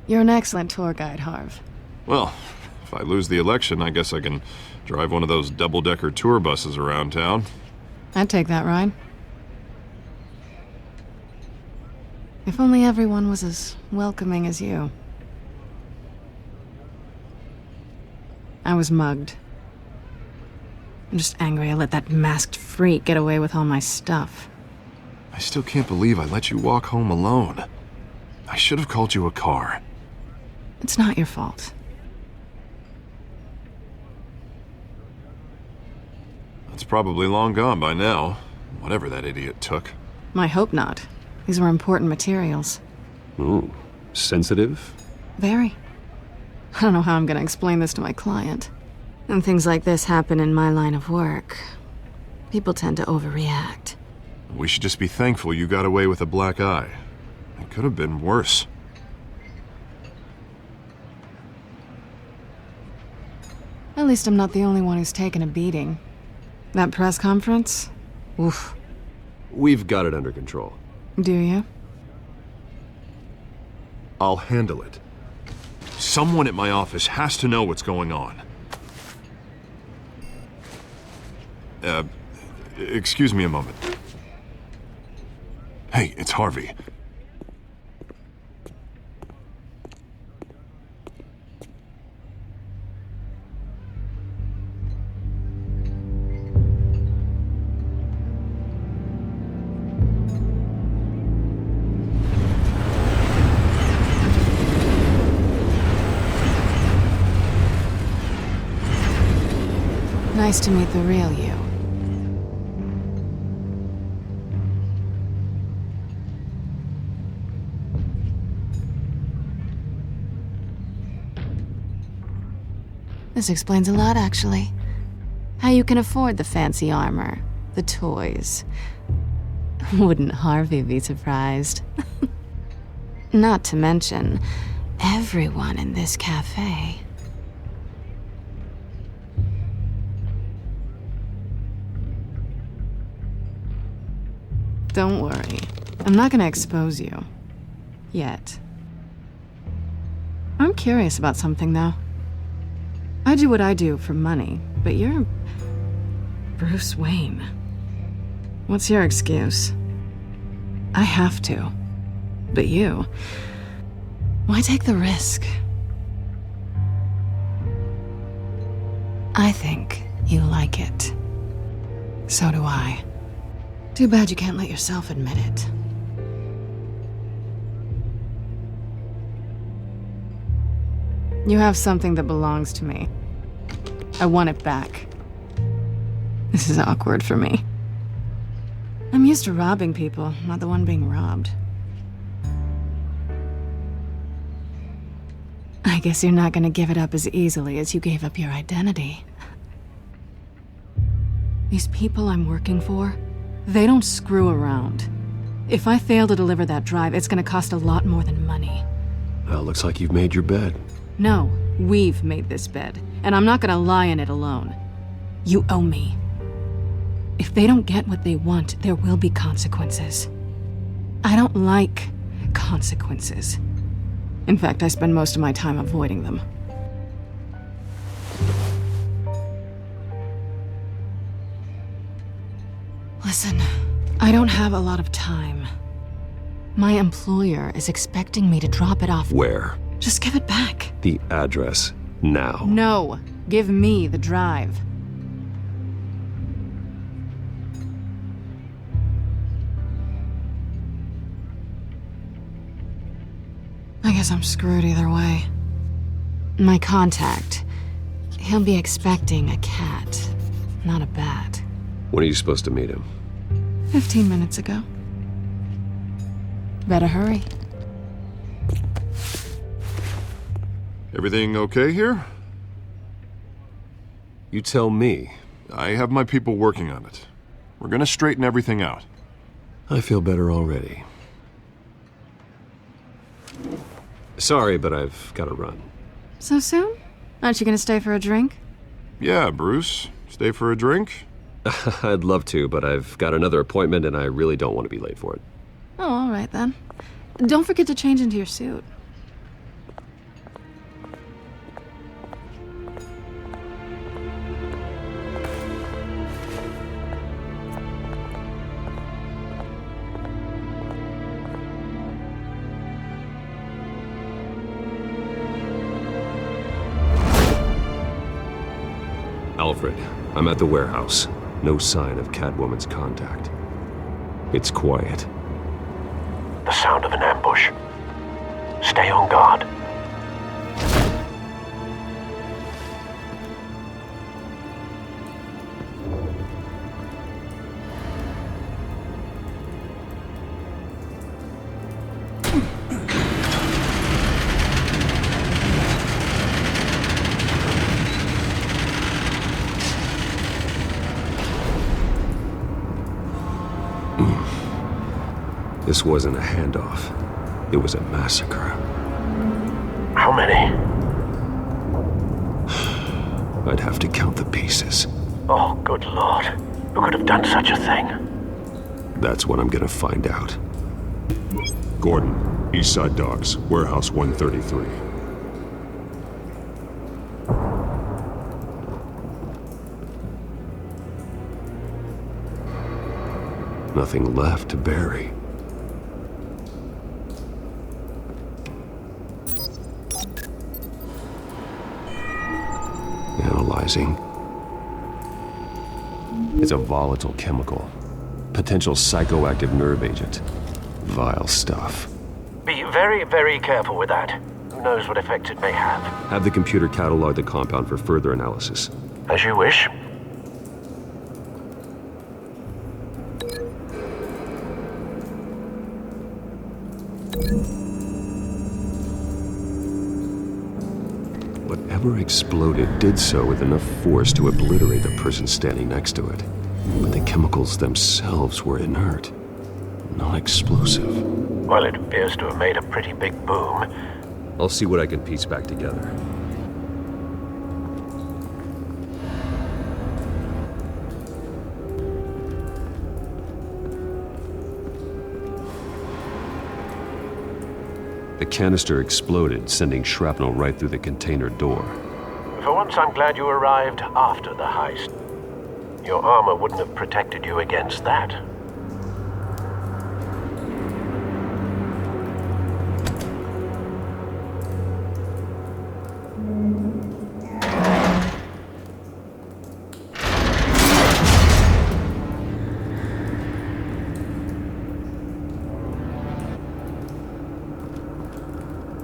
You're an excellent tour guide, Harv. Well, if I lose the election, I guess I can drive one of those double-decker tour buses around town. I'd take that ride. If only everyone was as welcoming as you. I was mugged. I'm just angry I let that masked freak get away with all my stuff. I still can't believe I let you walk home alone. I should have called you a car. It's not your fault. It's probably long gone by now, whatever that idiot took. I hope not. These were important materials. Ooh, sensitive? Very. I don't know how I'm gonna explain this to my client. And things like this happen in my line of work. People tend to overreact. We should just be thankful you got away with a black eye. It could have been worse. At least I'm not the only one who's taken a beating. That press conference? Oof. We've got it under control. Do you? I'll handle it. Someone at my office has to know what's going on. Excuse me a moment. Hey, it's Harvey. Nice to meet the real you. This explains a lot, actually. How you can afford the fancy armor, the toys. Wouldn't Harvey be surprised? Not to mention, everyone in this cafe. Don't worry. I'm not gonna expose you. Yet. I'm curious about something, though. I do what I do for money, but you're Bruce Wayne. What's your excuse? I have to. But you, why take the risk? I think you like it. So do I. Too bad you can't let yourself admit it. You have something that belongs to me. I want it back. This is awkward for me. I'm used to robbing people, not the one being robbed. I guess you're not gonna give it up as easily as you gave up your identity. These people I'm working for, they don't screw around. If I fail to deliver that drive, it's gonna cost a lot more than money. Well, looks like you've made your bed. No, we've made this bed, and I'm not gonna lie in it alone. You owe me. If they don't get what they want, there will be consequences. I don't like consequences. In fact, I spend most of my time avoiding them. Listen, I don't have a lot of time. My employer is expecting me to drop it off. Where? Just give it back. The address, now. No, give me the drive. I guess I'm screwed either way. My contact, he'll be expecting a cat, not a bat. When are you supposed to meet him? 15 minutes ago. Better hurry. Everything okay here? You tell me. I have my people working on it. We're gonna straighten everything out. I feel better already. Sorry, but I've got to run. So soon? Aren't you gonna stay for a drink? Yeah, Bruce. Stay for a drink? I'd love to, but I've got another appointment and I really don't want to be late for it. Oh, all right then. Don't forget to change into your suit. Alfred, I'm at the warehouse. No sign of Catwoman's contact. It's quiet. The sound of an ambush. Stay on guard. This wasn't a handoff. It was a massacre. How many? I'd have to count the pieces. Oh, good lord. Who could have done such a thing? That's what I'm gonna find out. Gordon, Eastside Docks, Warehouse 133. Nothing left to bury. Analyzing. It's a volatile chemical. Potential psychoactive nerve agent. Vile stuff. Be very, very careful with that. Who knows what effects it may have. Have the computer catalog the compound for further analysis. As you wish. Whatever exploded did so with enough force to obliterate the person standing next to it. But the chemicals themselves were inert, not explosive. Well, it appears to have made a pretty big boom. I'll see what I can piece back together. The canister exploded, sending shrapnel right through the container door. For once, I'm glad you arrived after the heist. Your armor wouldn't have protected you against that.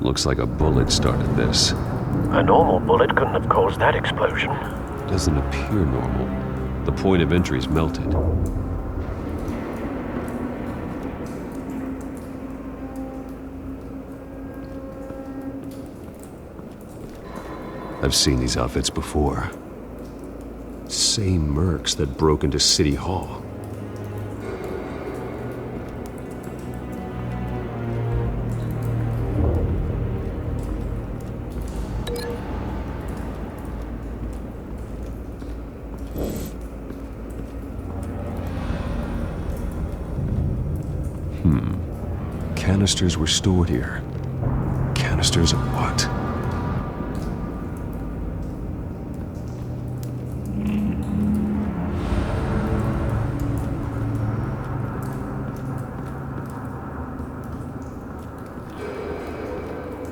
Looks like a bullet started this. A normal bullet couldn't have caused that explosion. Doesn't appear normal. The point of entry's melted. I've seen these outfits before. Same mercs that broke into City Hall. Canisters were stored here. Canisters of what?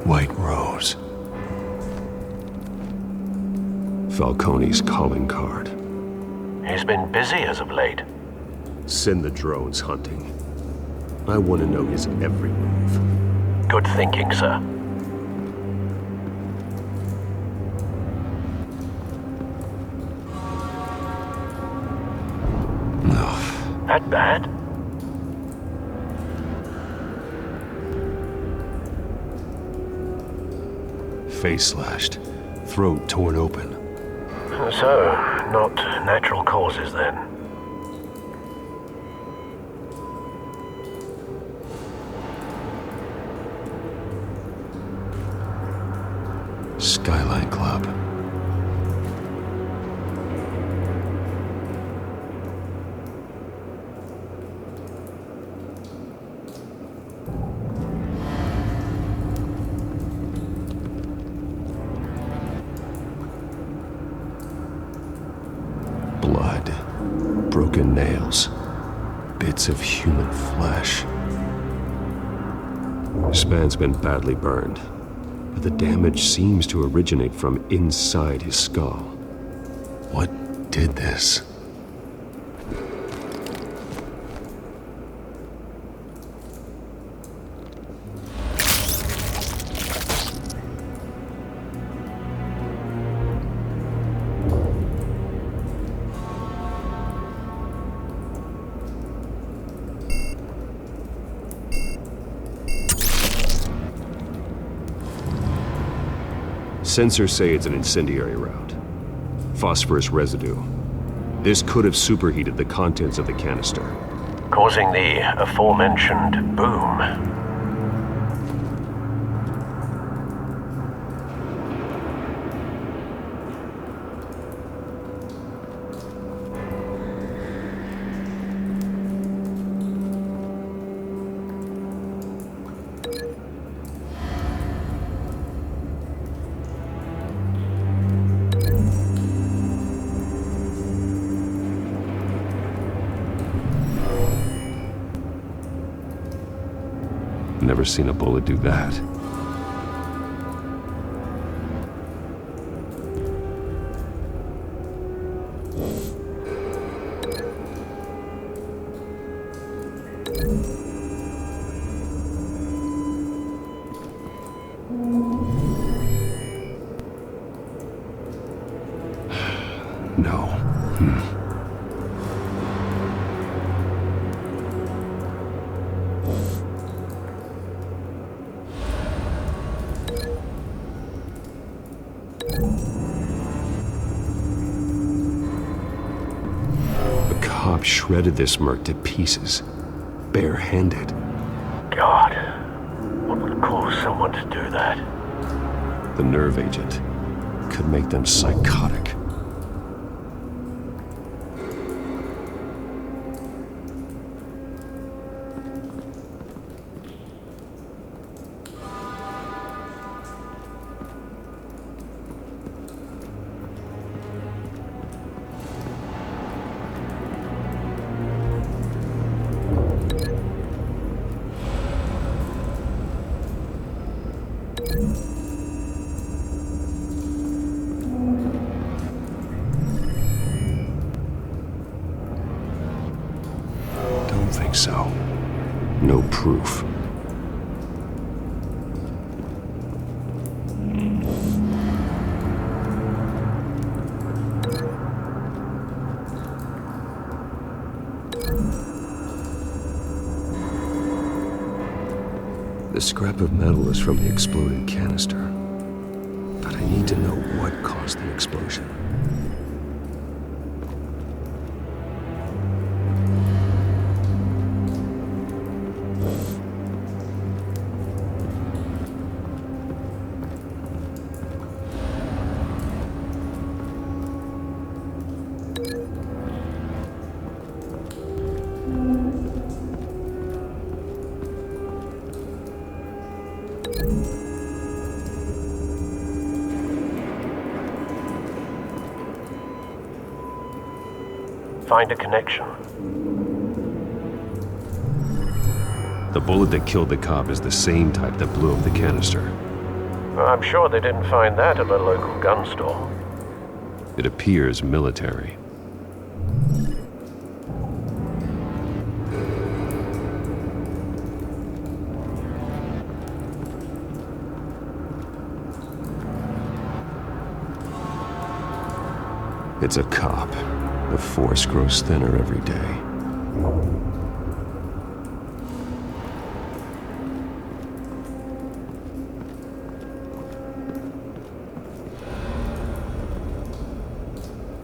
White Rose. Falcone's calling card. He's been busy as of late. Send the drones hunting. I want to know his every move. Good thinking, sir. No. That bad? Face slashed, throat torn open. So, not natural causes then. Skyline Club. Blood, broken nails, bits of human flesh. Span's been badly burned, but the damage seems to originate from inside his skull. What did this? Sensors say it's an incendiary route. Phosphorus residue. This could have superheated the contents of the canister, causing the aforementioned boom. Never seen a bullet do that. No. Cop shredded this merc to pieces, bare-handed. God, what would cause someone to do that? The nerve agent could make them psychotic. Don't think so. No proof. The scrap of metal is from the exploded canister. But I need to know what caused the explosion. Find a connection. The bullet that killed the cop is the same type that blew up the canister. I'm sure they didn't find that at a local gun store. It appears military. It's a cop. The force grows thinner every day.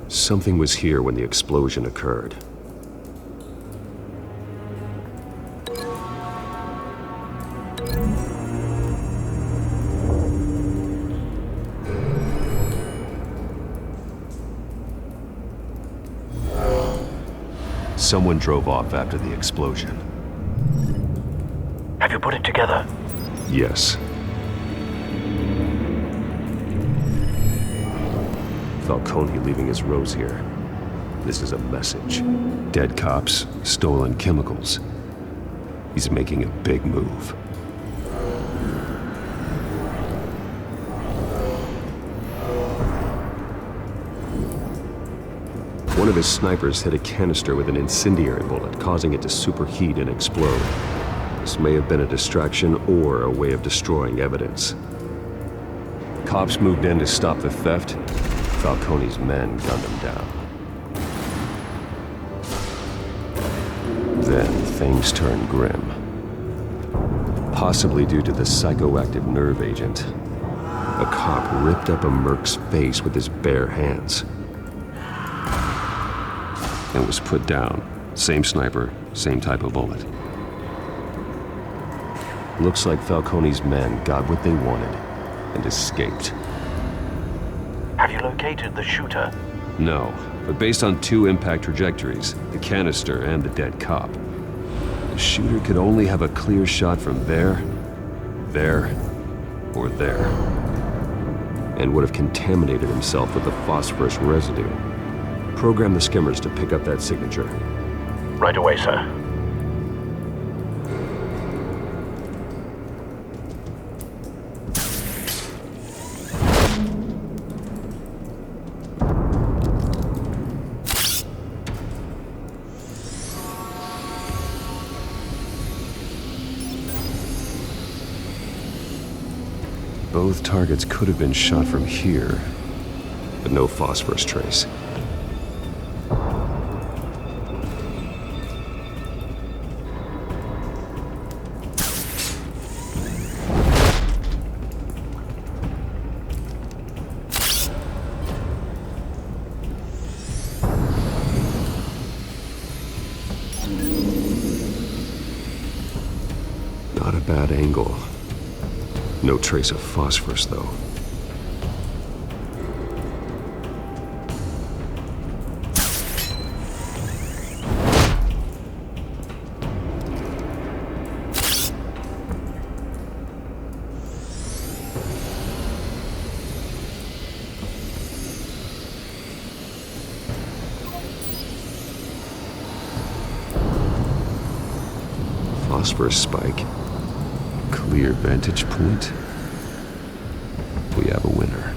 Something was here when the explosion occurred. Someone drove off after the explosion. Have you put it together? Yes. Falcone leaving his rose here. This is a message. Dead cops, stolen chemicals. He's making a big move. One of his snipers hit a canister with an incendiary bullet, causing it to superheat and explode. This may have been a distraction or a way of destroying evidence. Cops moved in to stop the theft. Falcone's men gunned him down. Then things turned grim. Possibly due to the psychoactive nerve agent. A cop ripped up a merc's face with his bare hands. And was put down. Same sniper, same type of bullet. Looks like Falcone's men got what they wanted and escaped. Have you located the shooter? No, but based on two impact trajectories, the canister and the dead cop, the shooter could only have a clear shot from there, or there, and would have contaminated himself with the phosphorus residue. Program the skimmers to pick up that signature. Right away, sir. Both targets could have been shot from here, but no phosphorus trace. Not a bad angle. No trace of phosphorus, though. Phosphorus spike. Clear vantage point. We have a winner.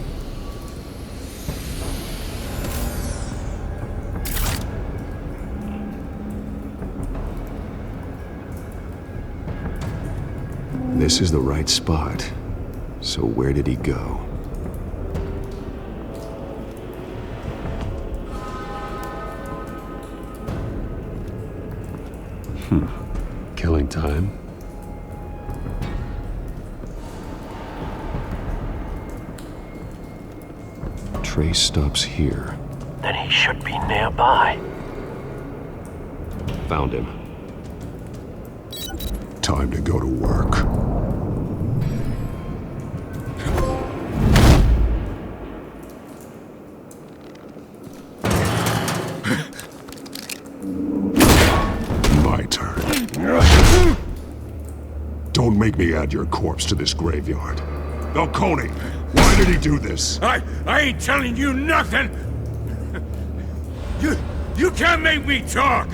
This is the right spot. So where did he go? Killing time. Trace stops here. Then he should be nearby. Found him. Time to go to work. My turn. Don't make me add your corpse to this graveyard. Falcone, why did he do this? I ain't telling you nothing! You can't make me talk!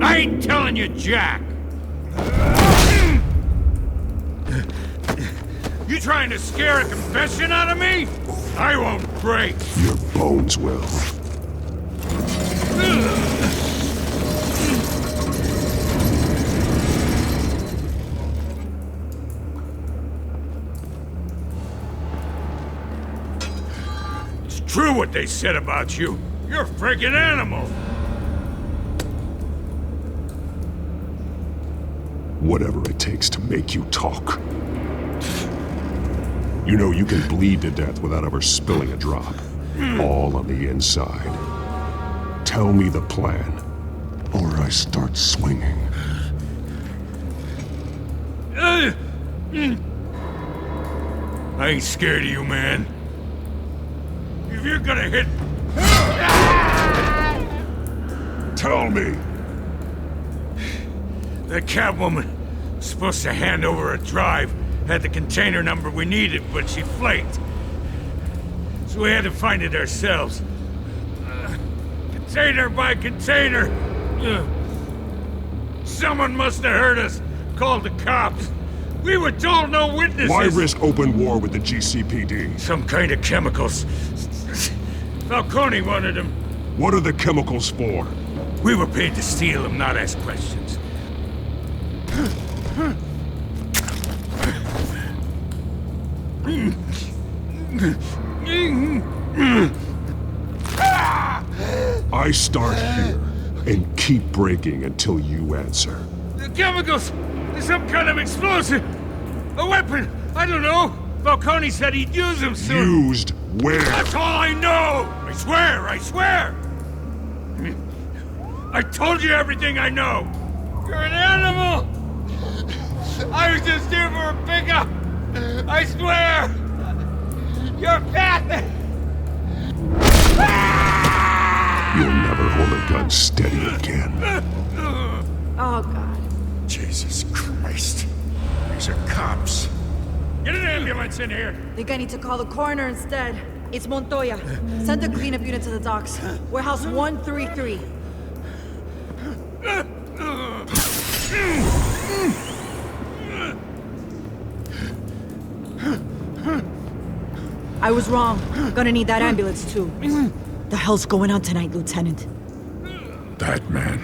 I ain't telling you jack! You trying to scare a confession out of me? I won't break! Your bones will. It's true what they said about you. You're a freaking animal! Whatever it takes to make you talk. You know you can bleed to death without ever spilling a drop. All on the inside. Tell me the plan, or I start swinging. I ain't scared of you, man. If you're gonna hit... Tell me! That Catwoman was supposed to hand over a drive, had the container number we needed, but she flaked. So we had to find it ourselves. Container by container. Someone must have heard us, called the cops. We were told no witnesses. Why risk open war with the GCPD? Some kind of chemicals. Falcone wanted them. What are the chemicals for? We were paid to steal them, not ask questions. I start here and keep breaking until you answer. The chemicals! There's some kind of explosive! A weapon! I don't know! Falcone said he'd use them soon! Used where? That's all I know! I swear! I swear! I told you everything I know! You're an animal! I was just here for a pickup! I swear! You're pathetic! You'll never hold a gun steady again. Oh, God. Jesus Christ. These are cops. Get an ambulance in here! Think I need to call the coroner instead. It's Montoya. Send a cleanup unit to the docks. Warehouse 133. I was wrong. Gonna need that ambulance too. The hell's going on tonight, Lieutenant? That man.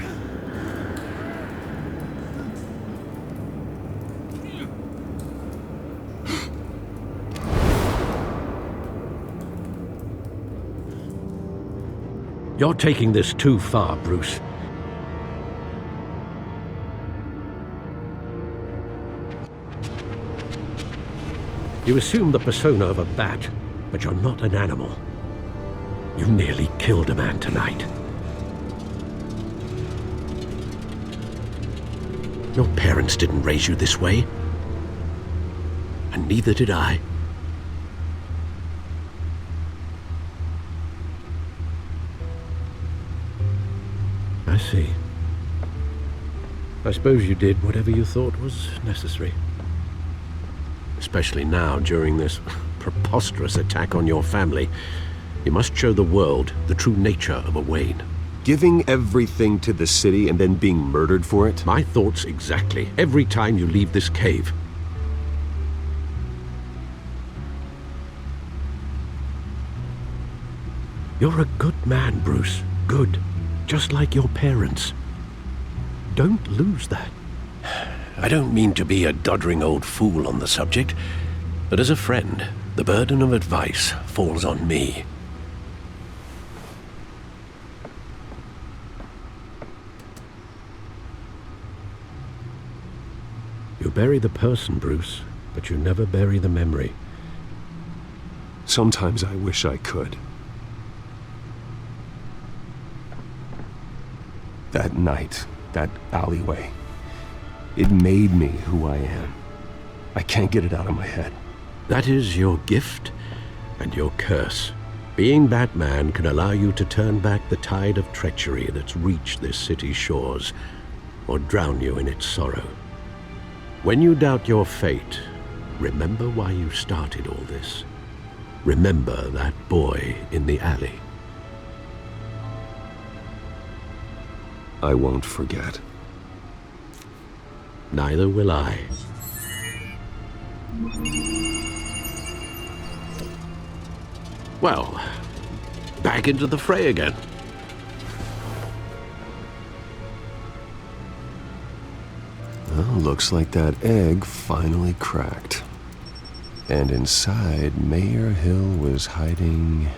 You're taking this too far, Bruce. You assume the persona of a bat, but you're not an animal. You nearly killed a man tonight. Your parents didn't raise you this way. And neither did I. I see. I suppose you did whatever you thought was necessary. Especially now, during this preposterous attack on your family. You must show the world the true nature of a Wayne. Giving everything to the city and then being murdered for it? My thoughts exactly. Every time you leave this cave. You're a good man, Bruce. Good. Just like your parents. Don't lose that. I don't mean to be a doddering old fool on the subject, but as a friend, the burden of advice falls on me. You bury the person, Bruce, but you never bury the memory. Sometimes I wish I could. That night, that alleyway, it made me who I am. I can't get it out of my head. That is your gift and your curse. Being Batman can allow you to turn back the tide of treachery that's reached this city's shores, or drown you in its sorrow. When you doubt your fate, remember why you started all this. Remember that boy in the alley. I won't forget. Neither will I. Well, back into the fray again. Well, looks like that egg finally cracked. And inside, Mayor Hill was hiding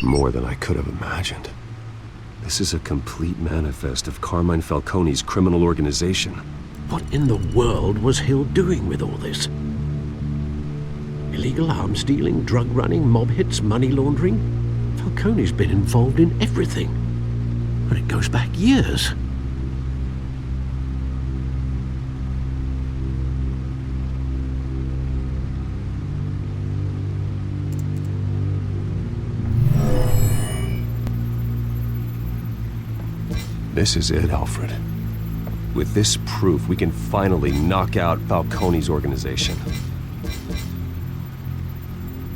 more than I could have imagined. This is a complete manifest of Carmine Falcone's criminal organization. What in the world was Hill doing with all this? Illegal arms dealing, drug running, mob hits, money laundering? Falcone's been involved in everything. And it goes back years. This is it, Alfred. With this proof, we can finally knock out Falcone's organization.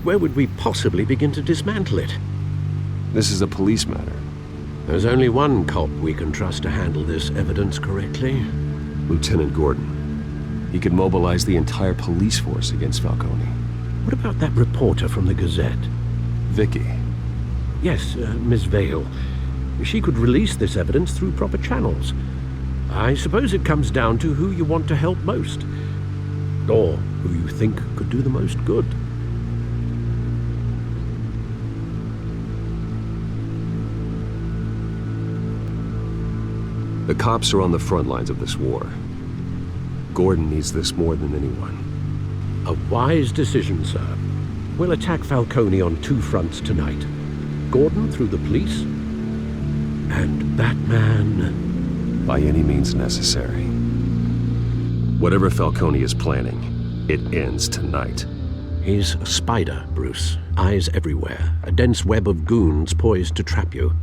Where would we possibly begin to dismantle it? This is a police matter. There's only one cop we can trust to handle this evidence correctly. Lieutenant Gordon. He could mobilize the entire police force against Falcone. What about that reporter from the Gazette? Vicky. Yes, Miss Vale. She could release this evidence through proper channels. I suppose it comes down to who you want to help most. Or who you think could do the most good. The cops are on the front lines of this war. Gordon needs this more than anyone. A wise decision, sir. We'll attack Falcone on two fronts tonight. Gordon through the police, and Batman... by any means necessary. Whatever Falcone is planning, it ends tonight. He's a spider, Bruce. Eyes everywhere. A dense web of goons poised to trap you.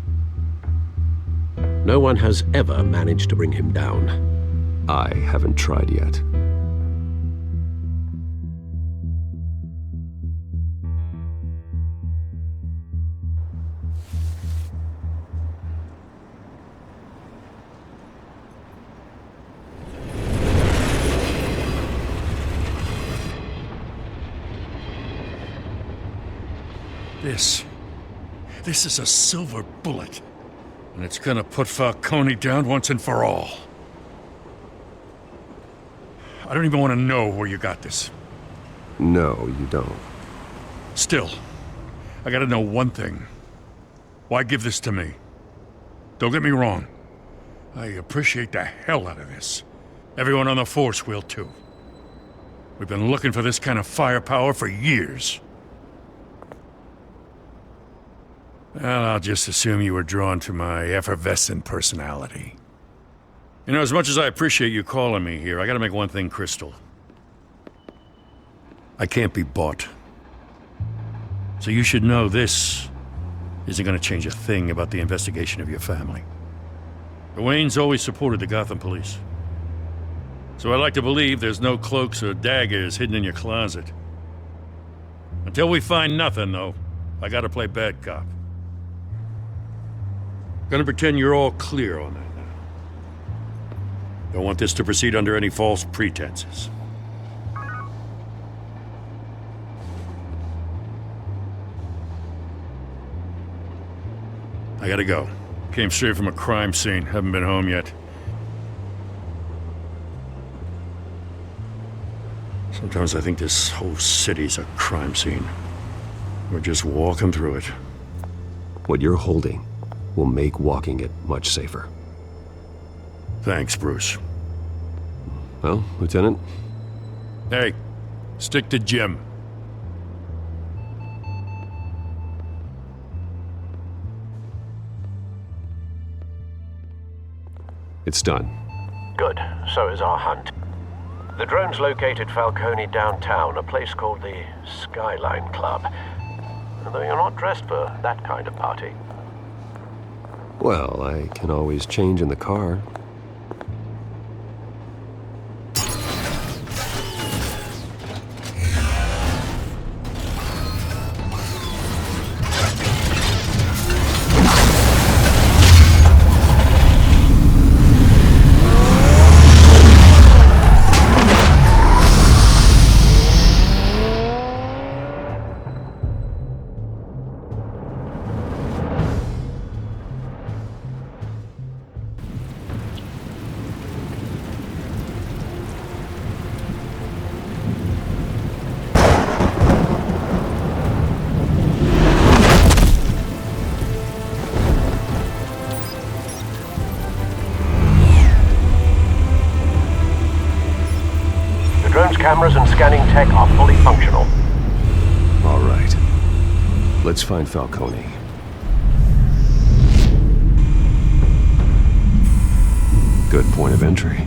No one has ever managed to bring him down. I haven't tried yet. This is a silver bullet. And it's gonna put Falcone down once and for all. I don't even want to know where you got this. No, you don't. Still, I gotta know one thing. Why give this to me? Don't get me wrong. I appreciate the hell out of this. Everyone on the force will too. We've been looking for this kind of firepower for years. Well, I'll just assume you were drawn to my effervescent personality. You know, as much as I appreciate you calling me here, I gotta make one thing crystal. I can't be bought. So you should know this isn't gonna change a thing about the investigation of your family. The Waynes always supported the Gotham police. So I like to believe there's no cloaks or daggers hidden in your closet. Until we find nothing, though, I gotta play bad cop. Gonna pretend you're all clear on that now. Don't want this to proceed under any false pretenses. I gotta go. Came straight from a crime scene. Haven't been home yet. Sometimes I think this whole city's a crime scene. We're just walking through it. What you're holding will make walking it much safer. Thanks, Bruce. Well, Lieutenant? Hey, stick to Jim. It's done. Good. So is our hunt. The drones located Falcone downtown, a place called the Skyline Club. Though you're not dressed for that kind of party. Well, I can always change in the car. Cameras and scanning tech are fully functional. All right. Let's find Falcone. Good point of entry.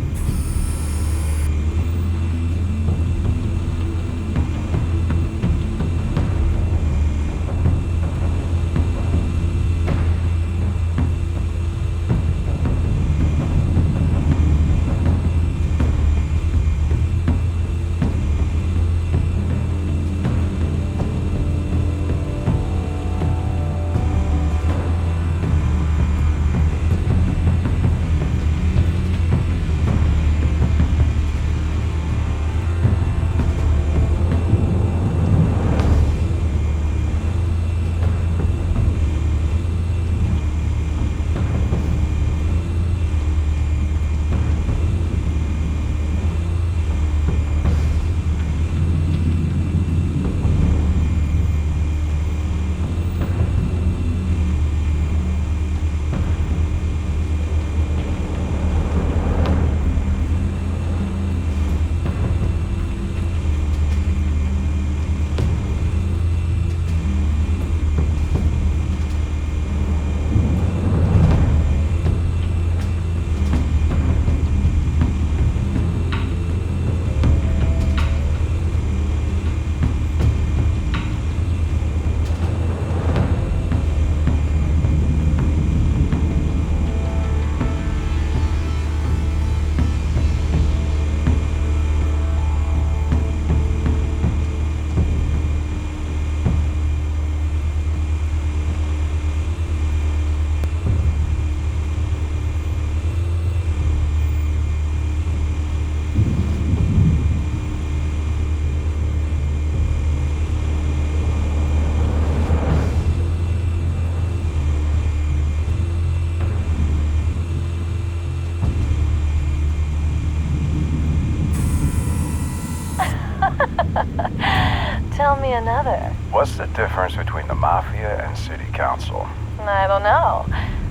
Tell me another. What's the difference between the Mafia and City Council? I don't know.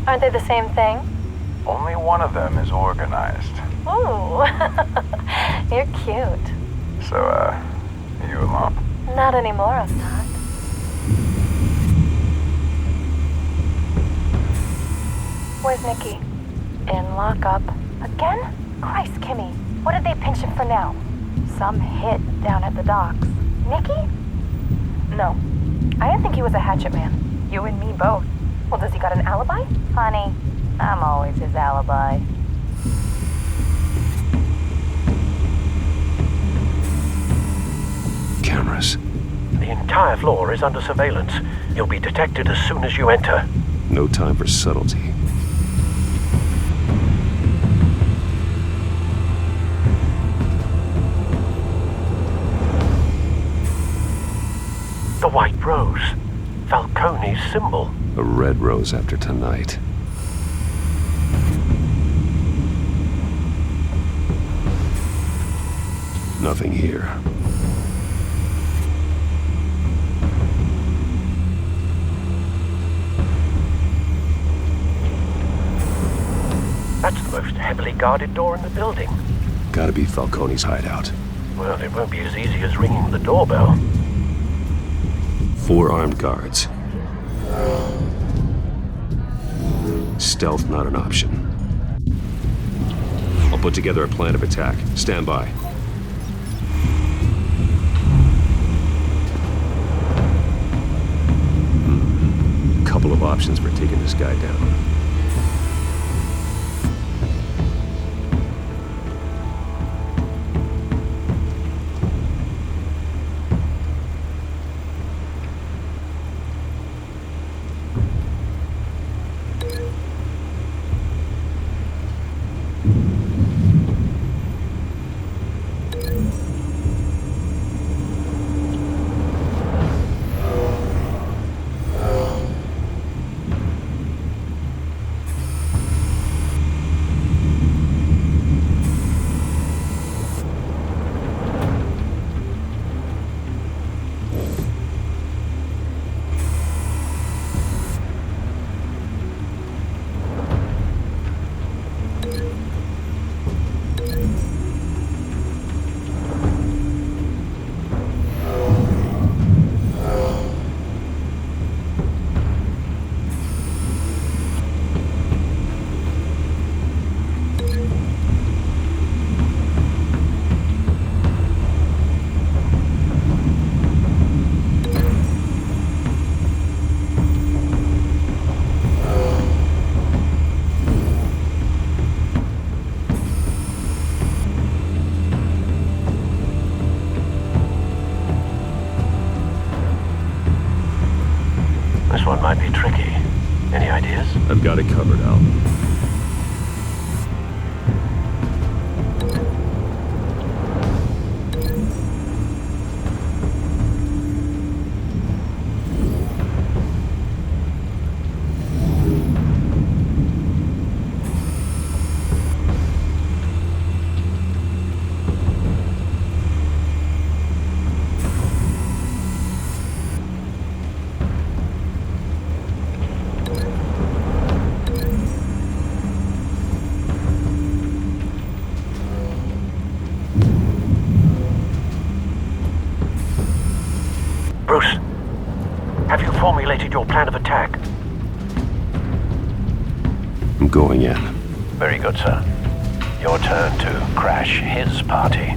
Aren't they the same thing? Only one of them is organized. Ooh, you're cute. So, you alone? Not anymore, I'm not. Where's Nikki? In lockup. Again? Christ, Kimmy. What did they pinch him for now? Some hit down at the docks. Nikki? No. I didn't think he was a hatchet man. You and me both. Well, does he got an alibi? Honey, I'm always his alibi. Cameras. The entire floor is under surveillance. You'll be detected as soon as you enter. No time for subtlety. The white rose. Falcone's symbol. A red rose after tonight. Nothing here. That's the most heavily guarded door in the building. Gotta be Falcone's hideout. Well, it won't be as easy as ringing the doorbell. 4 armed guards. Stealth not an option. I'll put together a plan of attack. Stand by. Couple of options for taking this guy down. This one might be tricky. Any ideas? I've got it covered, Al. Bruce, have you formulated your plan of attack? I'm going in. Very good, sir. Your turn to crash his party.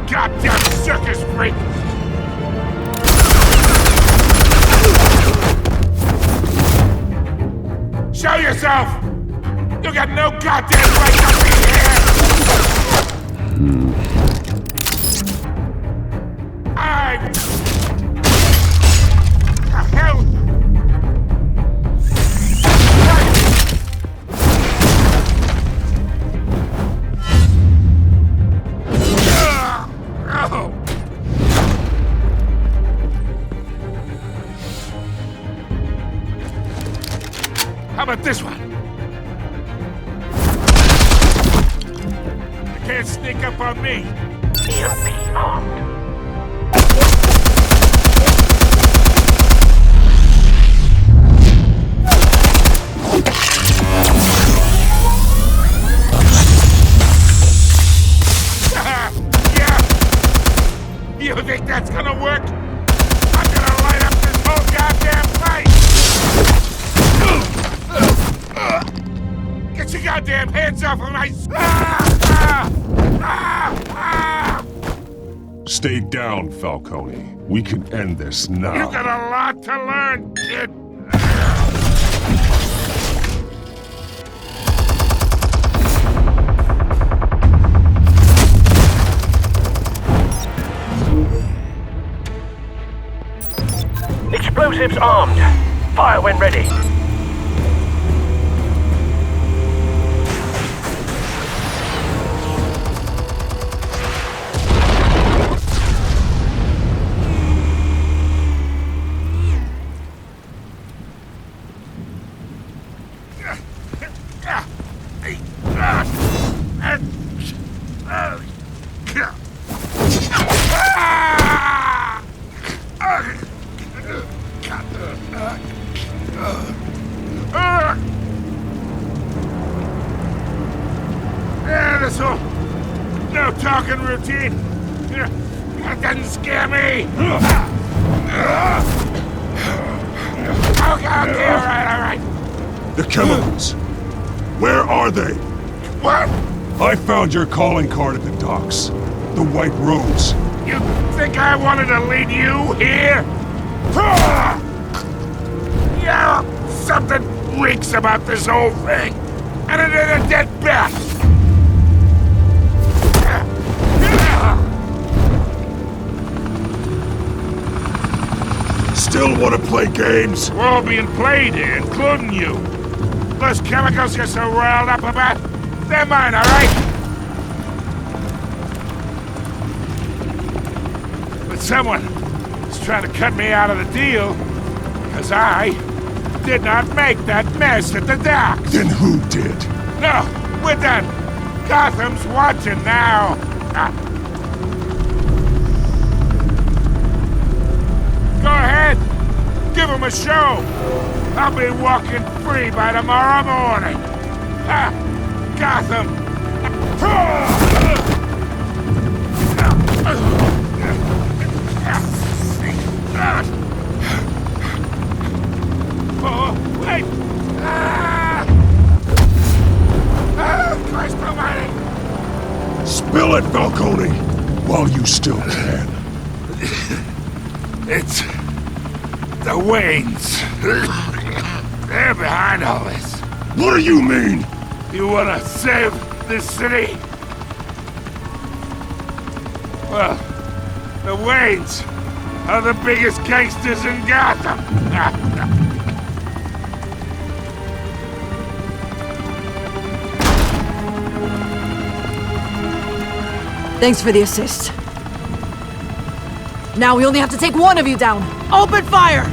Goddamn circus freak! Show yourself! You got no goddamn right to be here! The hell? How about this one? You can't sneak up on me. EMP armed. myself when I... Stay down, Falcone. We can end this now. You got a lot to learn, kid. Explosives armed. Fire when ready. This whole no talking routine. That doesn't scare me. Okay, all right. The chemicals. Where are they? What? I found your calling card at the docks. The White Rose. You think I wanted to lead you here? Yeah, something reeks about this whole thing. And it is a dead bat. Still want to play games? We're all being played here, including you. Those chemicals you're so riled up about, they're mine, all right? But someone is trying to cut me out of the deal because I did not make that mess at the docks. Then who did? No, we're done. Gotham's watching now. Go ahead. Give him a show. I'll be walking free by tomorrow morning. Gotham. Oh, wait. Christ almighty. Spill it, Falcone, while you still can. It's the Waynes. They're behind all this. What do you mean? You wanna save this city? Well, the Waynes are the biggest gangsters in Gotham. Thanks for the assist. Now we only have to take one of you down. Open fire!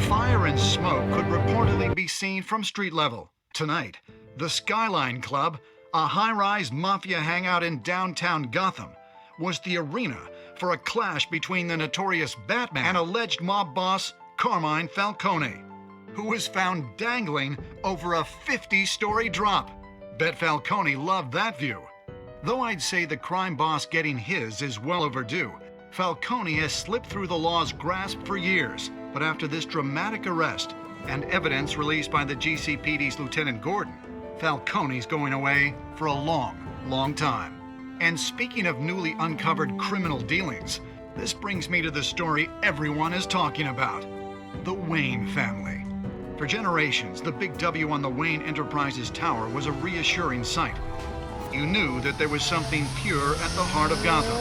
Fire and smoke could reportedly be seen from street level. Tonight, the Skyline Club, a high-rise mafia hangout in downtown Gotham, was the arena for a clash between the notorious Batman and alleged mob boss Carmine Falcone, who was found dangling over a 50-story drop. Bet Falcone loved that view. Though I'd say the crime boss getting his is well overdue, Falcone has slipped through the law's grasp for years. But after this dramatic arrest and evidence released by the GCPD's Lieutenant Gordon, Falcone's going away for a long time. And speaking of newly uncovered criminal dealings, this brings me to the story everyone is talking about. The Wayne family. For generations, the big W on the Wayne Enterprises Tower was a reassuring sight. You knew that there was something pure at the heart of Gotham.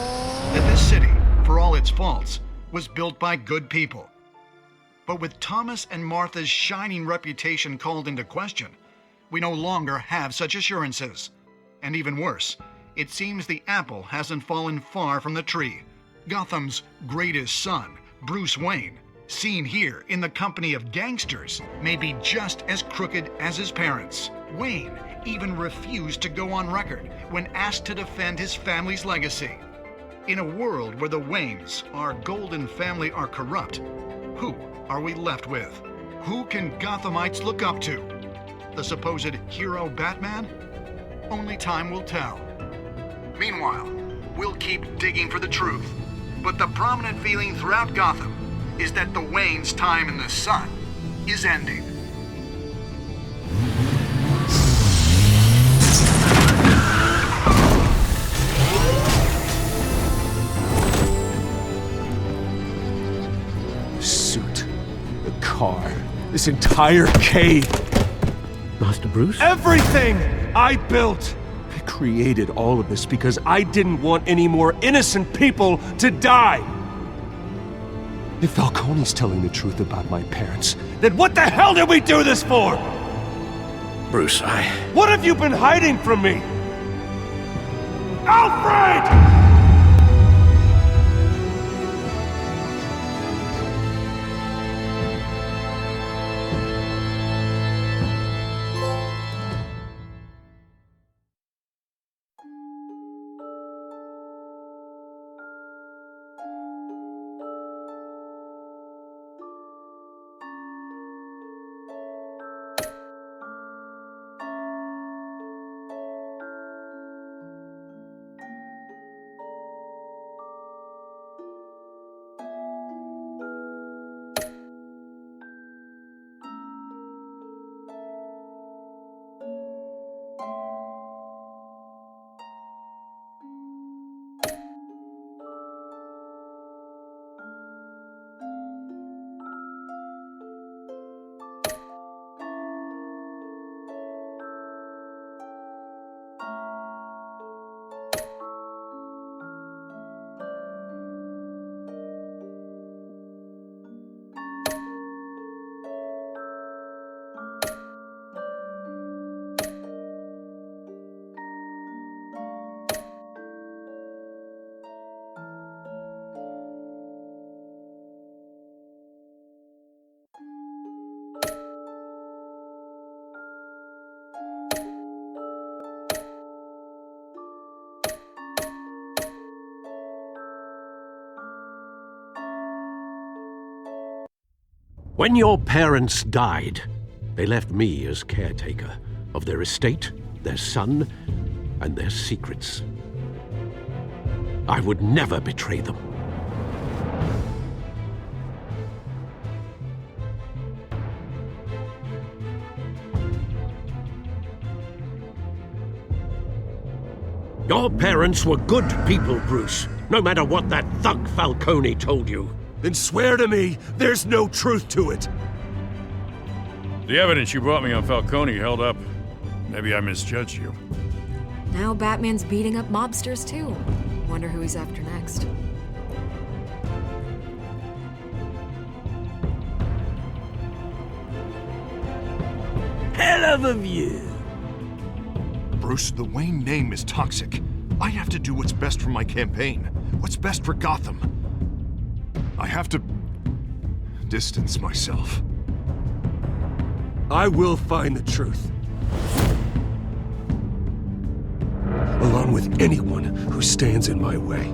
That this city, for all its faults, was built by good people. But with Thomas and Martha's shining reputation called into question, we no longer have such assurances. And even worse, it seems the apple hasn't fallen far from the tree. Gotham's greatest son, Bruce Wayne, seen here in the company of gangsters, may be just as crooked as his parents. Wayne even refused to go on record when asked to defend his family's legacy. In a world where the Waynes, our golden family, are corrupt, who are we left with? Who can Gothamites look up to? The supposed hero Batman? Only time will tell. Meanwhile, we'll keep digging for the truth. But the prominent feeling throughout Gotham is that the Waynes' time in the sun is ending. The suit, the car, this entire cave. Master Bruce? Everything I built! I created all of this because I didn't want any more innocent people to die! If Falcone's telling the truth about my parents, then what the hell did we do this for? Bruce, What have you been hiding from me? Alfred! When your parents died, they left me as caretaker of their estate, their son, and their secrets. I would never betray them. Your parents were good people, Bruce, no matter what that thug Falcone told you. Then swear to me there's no truth to it. The evidence you brought me on Falcone held up. Maybe I misjudged you. Now Batman's beating up mobsters too. Wonder who he's after next. Hell of a view. Bruce, the Wayne name is toxic. I have to do what's best for my campaign. What's best for Gotham. I have to distance myself. I will find the truth. Along with anyone who stands in my way.